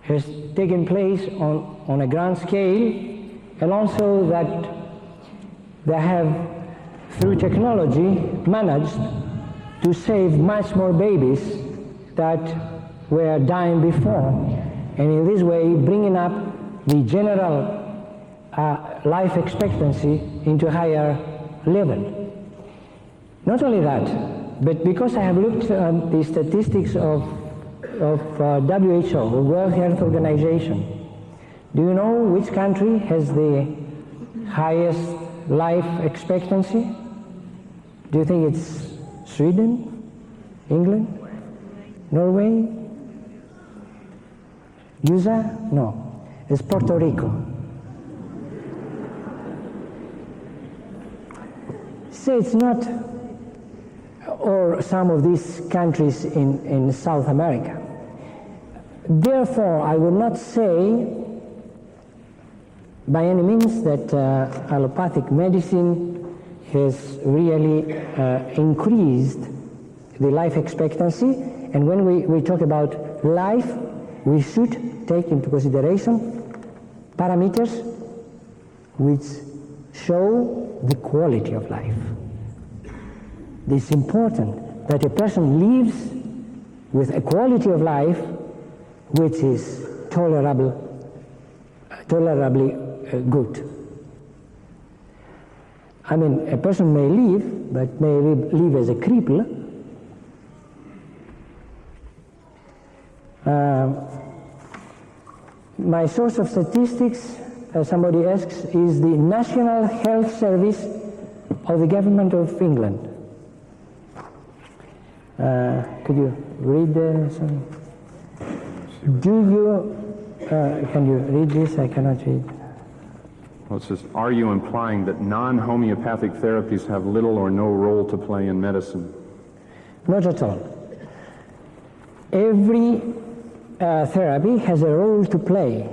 has taken place on a grand scale, and also that they have, through technology, managed to save much more babies that were dying before, and in this way bringing up the general life expectancy into a higher level. Not only that, but because I have looked at the statistics of WHO, World Health Organization, do you know which country has the highest life expectancy? Do you think it's Sweden? England? Norway? USA? No. It's Puerto Rico. So it's not, or some of these countries in South America. Therefore, I would not say by any means that allopathic medicine has really increased the life expectancy, and when we talk about life, we should take into consideration parameters which show the quality of life. It's important that a person lives with a quality of life which is tolerably good. I mean, a person may live, but may live as a cripple. My source of statistics, somebody asks, is the National Health Service of the Government of England. Could you read some? Can you read this? I cannot read. Well, it says, are you implying that non-homeopathic therapies have little or no role to play in medicine? Not at all. Every therapy has a role to play.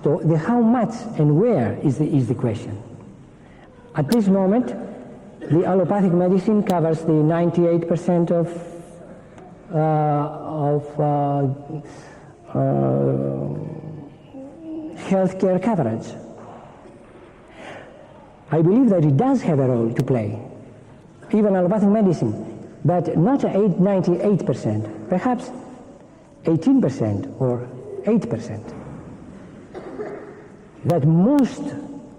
The how much and where is the question. At this moment, the allopathic medicine covers the 98% of healthcare coverage. I believe that it does have a role to play, even allopathic medicine, but not 98%, perhaps 18% or 8%. That most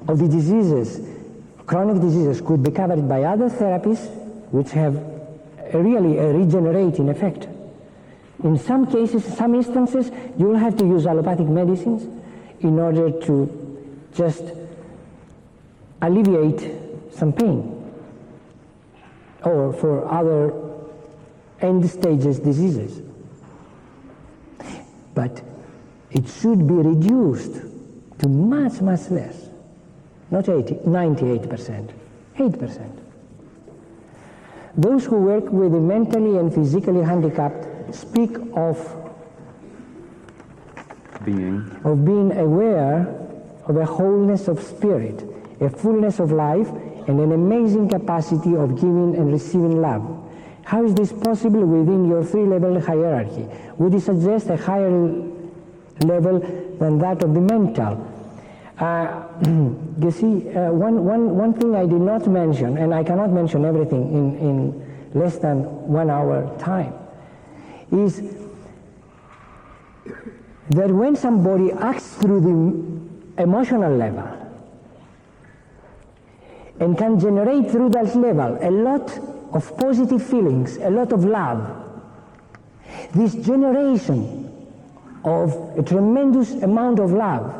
of the diseases, chronic diseases, could be covered by other therapies which have really a regenerating effect. In some cases, some instances, you will have to use allopathic medicines in order to just alleviate some pain, or for other end stages diseases. But it should be reduced to much, much less, not 98%, 8%. Those who work with the mentally and physically handicapped speak of being aware of a wholeness of spirit, a fullness of life, and an amazing capacity of giving and receiving love. How is this possible within your three-level hierarchy? Would it suggest a higher level than that of the mental? You see, one thing I did not mention, and I cannot mention everything in less than 1 hour time, is that when somebody acts through the emotional level and can generate through that level a lot of positive feelings, a lot of love, this generation of a tremendous amount of love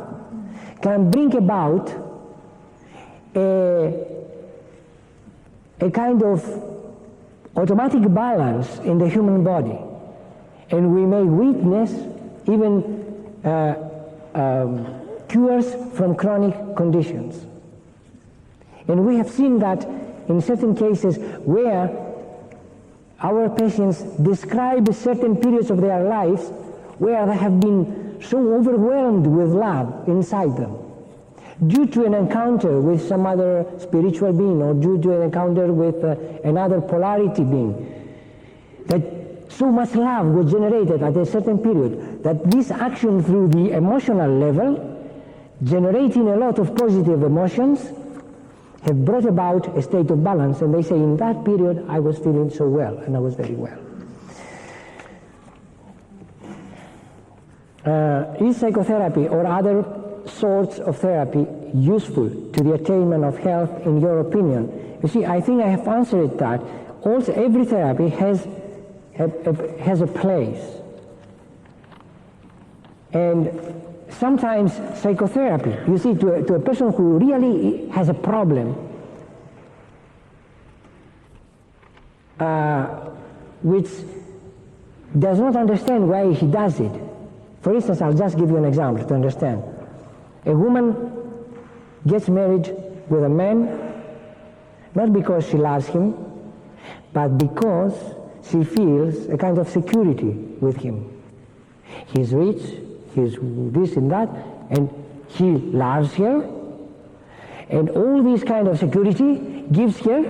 can bring about a kind of automatic balance in the human body, and we may witness even cures from chronic conditions. And we have seen that in certain cases where our patients describe certain periods of their lives where they have been so overwhelmed with love inside them, due to an encounter with some other spiritual being, or due to an encounter with another polarity being, that so much love was generated at a certain period that this action through the emotional level, generating a lot of positive emotions, have brought about a state of balance. And they say, in that period I was feeling so well, and I was very well. Is psychotherapy or other sorts of therapy useful to the attainment of health, in your opinion? You see, I think I have answered that. Also, every therapy has a place. And sometimes psychotherapy, you see, to a person who really has a problem, which does not understand why he does it. For instance, I'll just give you an example to understand. A woman gets married with a man not because she loves him, but because she feels a kind of security with him. He's rich, he's this and that, and he loves her, and all this kind of security gives her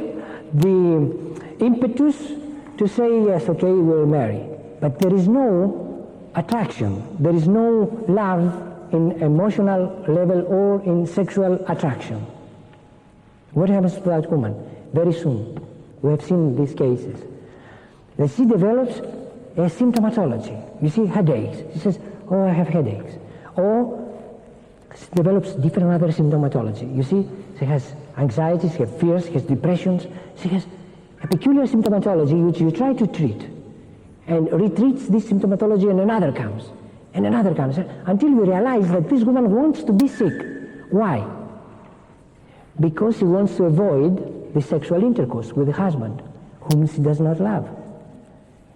the impetus to say, yes, okay, we'll marry. But there is no attraction, there is no love in emotional level or in sexual attraction. What happens to that woman? Very soon, we have seen these cases, that she develops a symptomatology. You see, headaches. She says, oh, I have headaches. Or she develops different other symptomatology. You see, she has anxieties, she has fears, she has depressions. She has a peculiar symptomatology which you try to treat, and retreats this symptomatology, and another comes, and another comes, until you realize that this woman wants to be sick. Why? Because she wants to avoid the sexual intercourse with the husband, whom she does not love.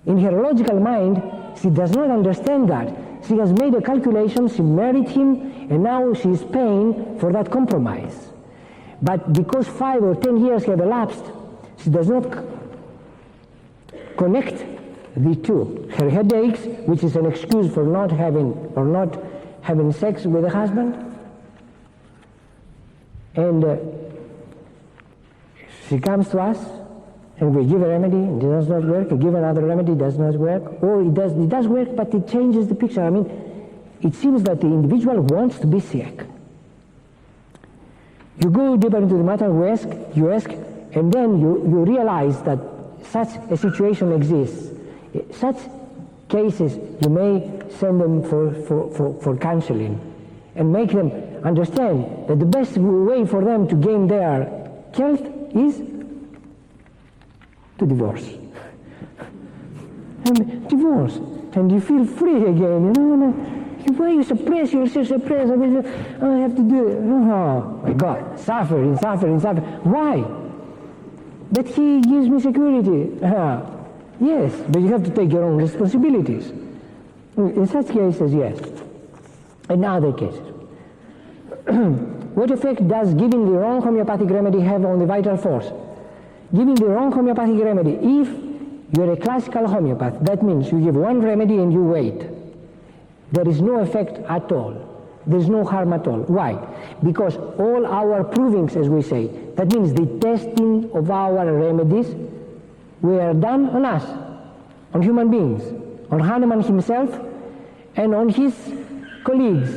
In her logical mind, she does not understand that. She has made a calculation, she married him, and now she is paying for that compromise. But because 5 or 10 years have elapsed, she does not connect the two. Her headaches, which is an excuse for not having sex with the husband, and she comes to us, and we give a remedy, it does not work. We give another remedy, it does not work. Or it does work, but it changes the picture. I mean, it seems that the individual wants to be sick. You go deeper into the matter, you ask, and then you realize that such a situation exists. Such cases, you may send them for counseling and make them understand that the best way for them to gain their health is to divorce. And divorce, and you feel free again. Why you suppress yourself? I have to do it. Oh my God, suffering. Why? But he gives me security. Yes, but you have to take your own responsibilities. In such cases, yes. In other cases. What effect does giving the wrong homeopathic remedy have on the vital force? Giving the wrong homeopathic remedy, if you're a classical homeopath, that means you give one remedy and you wait. There is no effect at all. there's no harm at all. Why? Because all our provings, as we say, that means the testing of our remedies, were done on us, on human beings, on Hahnemann himself and on his colleagues.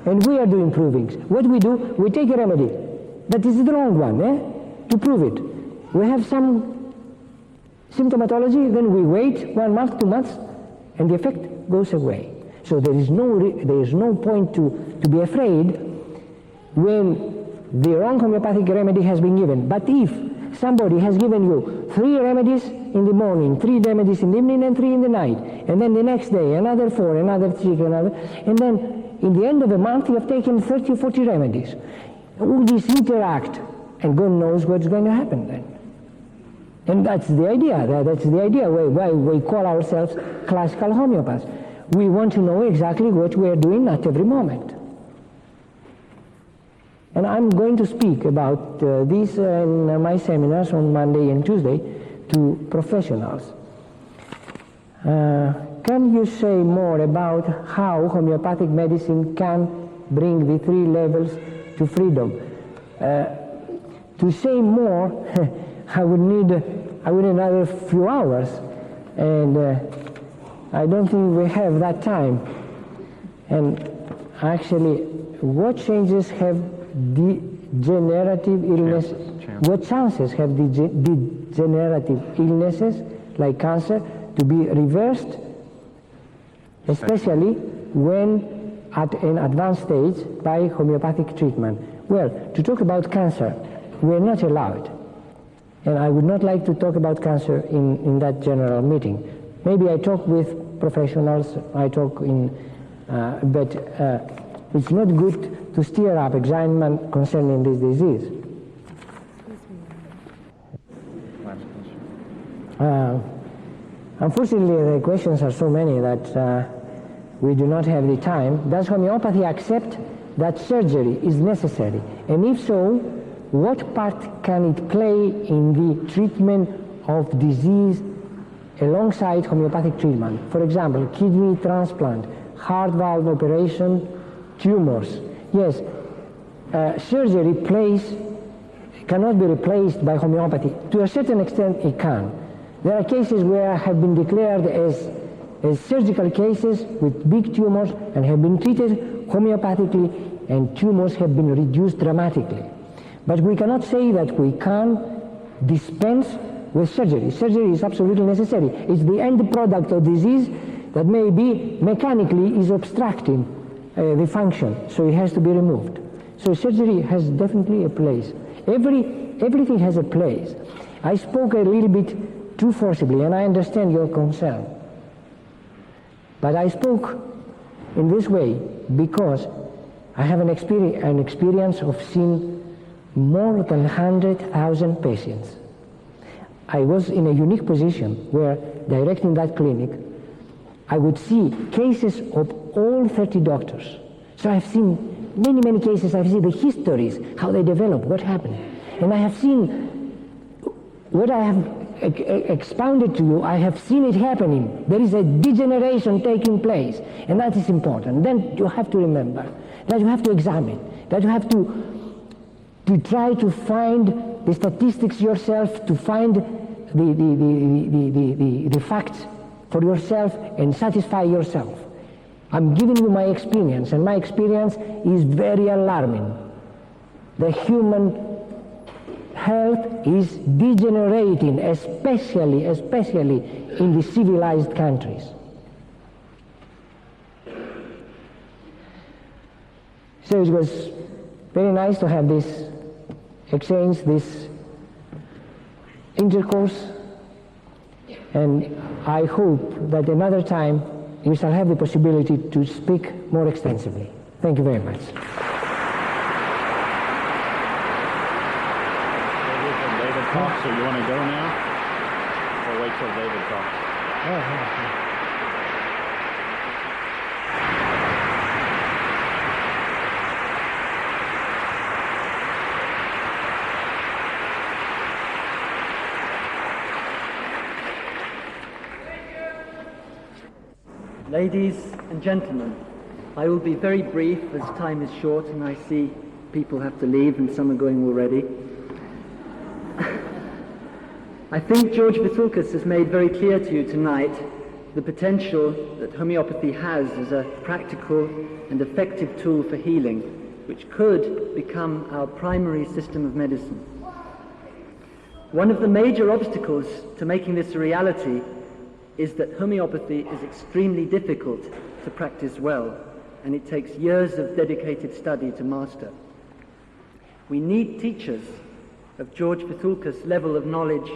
And we are doing provings. What we do, we take a remedy that is the wrong one, to prove it. We have some symptomatology, then we wait 1 month, 2 months, and the effect goes away. So there is no point to be afraid when the wrong homeopathic remedy has been given. But if somebody has given you 3 remedies in the morning, 3 remedies in the evening, and 3 in the night, and then the next day another 4, another 3, another, and then in the end of a month you have taken 30 or 40 remedies. All these interact, and God knows what's going to happen then. And that's the idea. That's the idea why we call ourselves classical homeopaths. We want to know exactly what we are doing at every moment. And I'm going to speak about this in my seminars on Monday and Tuesday to professionals. Can you say more about how homeopathic medicine can bring the 3 levels to freedom? To say more, I would need another few hours, and I don't think we have that time. And actually, what changes have degenerative illness? What chances have degenerative illnesses like cancer to be reversed, especially when at an advanced stage by homeopathic treatment? Well, to talk about cancer, we're not allowed. And I would not like to talk about cancer in that general meeting. Maybe I talk with professionals, but it's not good to stir up excitement concerning this disease. Unfortunately, the questions are so many that we do not have the time. Does homeopathy accept that surgery is necessary? And if so, what part can it play in the treatment of disease alongside homeopathic treatment? For example, kidney transplant, heart valve operation, tumors. Yes, surgery cannot be replaced by homeopathy. To a certain extent, it can. There are cases where have been declared as surgical cases with big tumors and have been treated homeopathically, and tumors have been reduced dramatically. But we cannot say that we can dispense with surgery. Surgery is absolutely necessary. It's the end product of disease that maybe mechanically is obstructing the function, so it has to be removed. So surgery has definitely a place. Everything has a place. I spoke a little bit too forcibly, and I understand your concern. But I spoke in this way because I have an experience of seeing more than 100,000 patients. I was in a unique position where, directing that clinic, I would see cases of all 30 doctors. So I've seen many cases. I've seen the histories, how they develop, what happened. And I have seen what I have expounded to you, I have seen it happening. There is a degeneration taking place, and that is important. Then you have to remember that you have to examine, that you have to try to find the statistics yourself, to find the facts for yourself and satisfy yourself. I'm giving you my experience, and my experience is very alarming. The human health is degenerating, especially in the civilized countries. So it was very nice to have this exchange, this intercourse, and I hope that another time you shall have the possibility to speak more extensively. Thank you very much. So you want to go now? Or wait till David talks? Ladies and gentlemen, I will be very brief as time is short and I see people have to leave and some are going already. I think George Vithoulkas has made very clear to you tonight the potential that homeopathy has as a practical and effective tool for healing, which could become our primary system of medicine. One of the major obstacles to making this a reality is that homeopathy is extremely difficult to practice well, and it takes years of dedicated study to master. We need teachers of George Vithoulkas' level of knowledge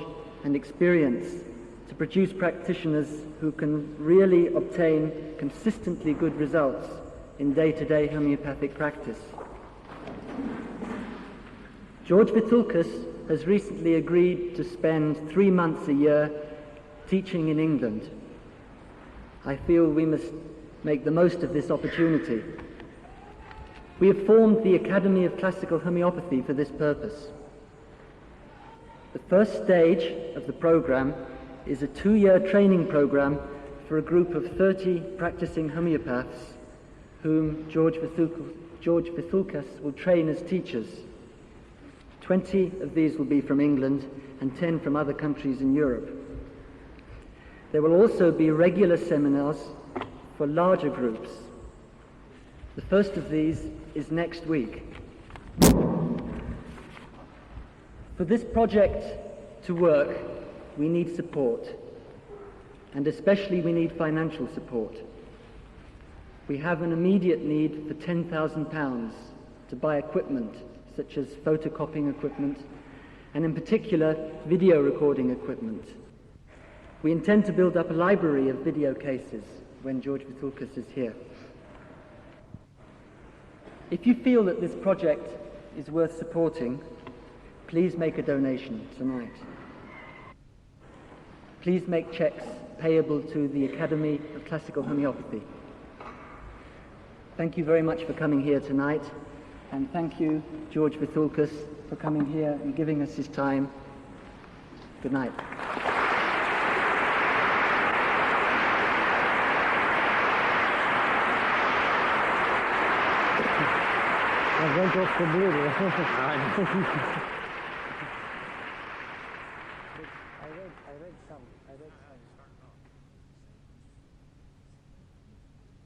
and experience to produce practitioners who can really obtain consistently good results in day-to-day homeopathic practice. George Vithoulkas has recently agreed to spend 3 months a year teaching in England. I feel we must make the most of this opportunity. We have formed the Academy of Classical Homeopathy for this purpose. The first stage of the program is a 2-year training program for a group of 30 practicing homeopaths whom George Vithoulkas will train as teachers. 20 of these will be from England and 10 from other countries in Europe. There will also be regular seminars for larger groups. The first of these is next week. For this project to work, we need support, and especially we need financial support. We have an immediate need for £10,000 to buy equipment such as photocopying equipment and in particular video recording equipment. We intend to build up a library of video cases when George Vithoulkas is here. If you feel that this project is worth supporting, please make a donation tonight. Please make checks payable to the Academy of Classical Homeopathy. Thank you very much for coming here tonight, and thank you, George Vithoulkas, for coming here and giving us his time. Good night. I went off completely.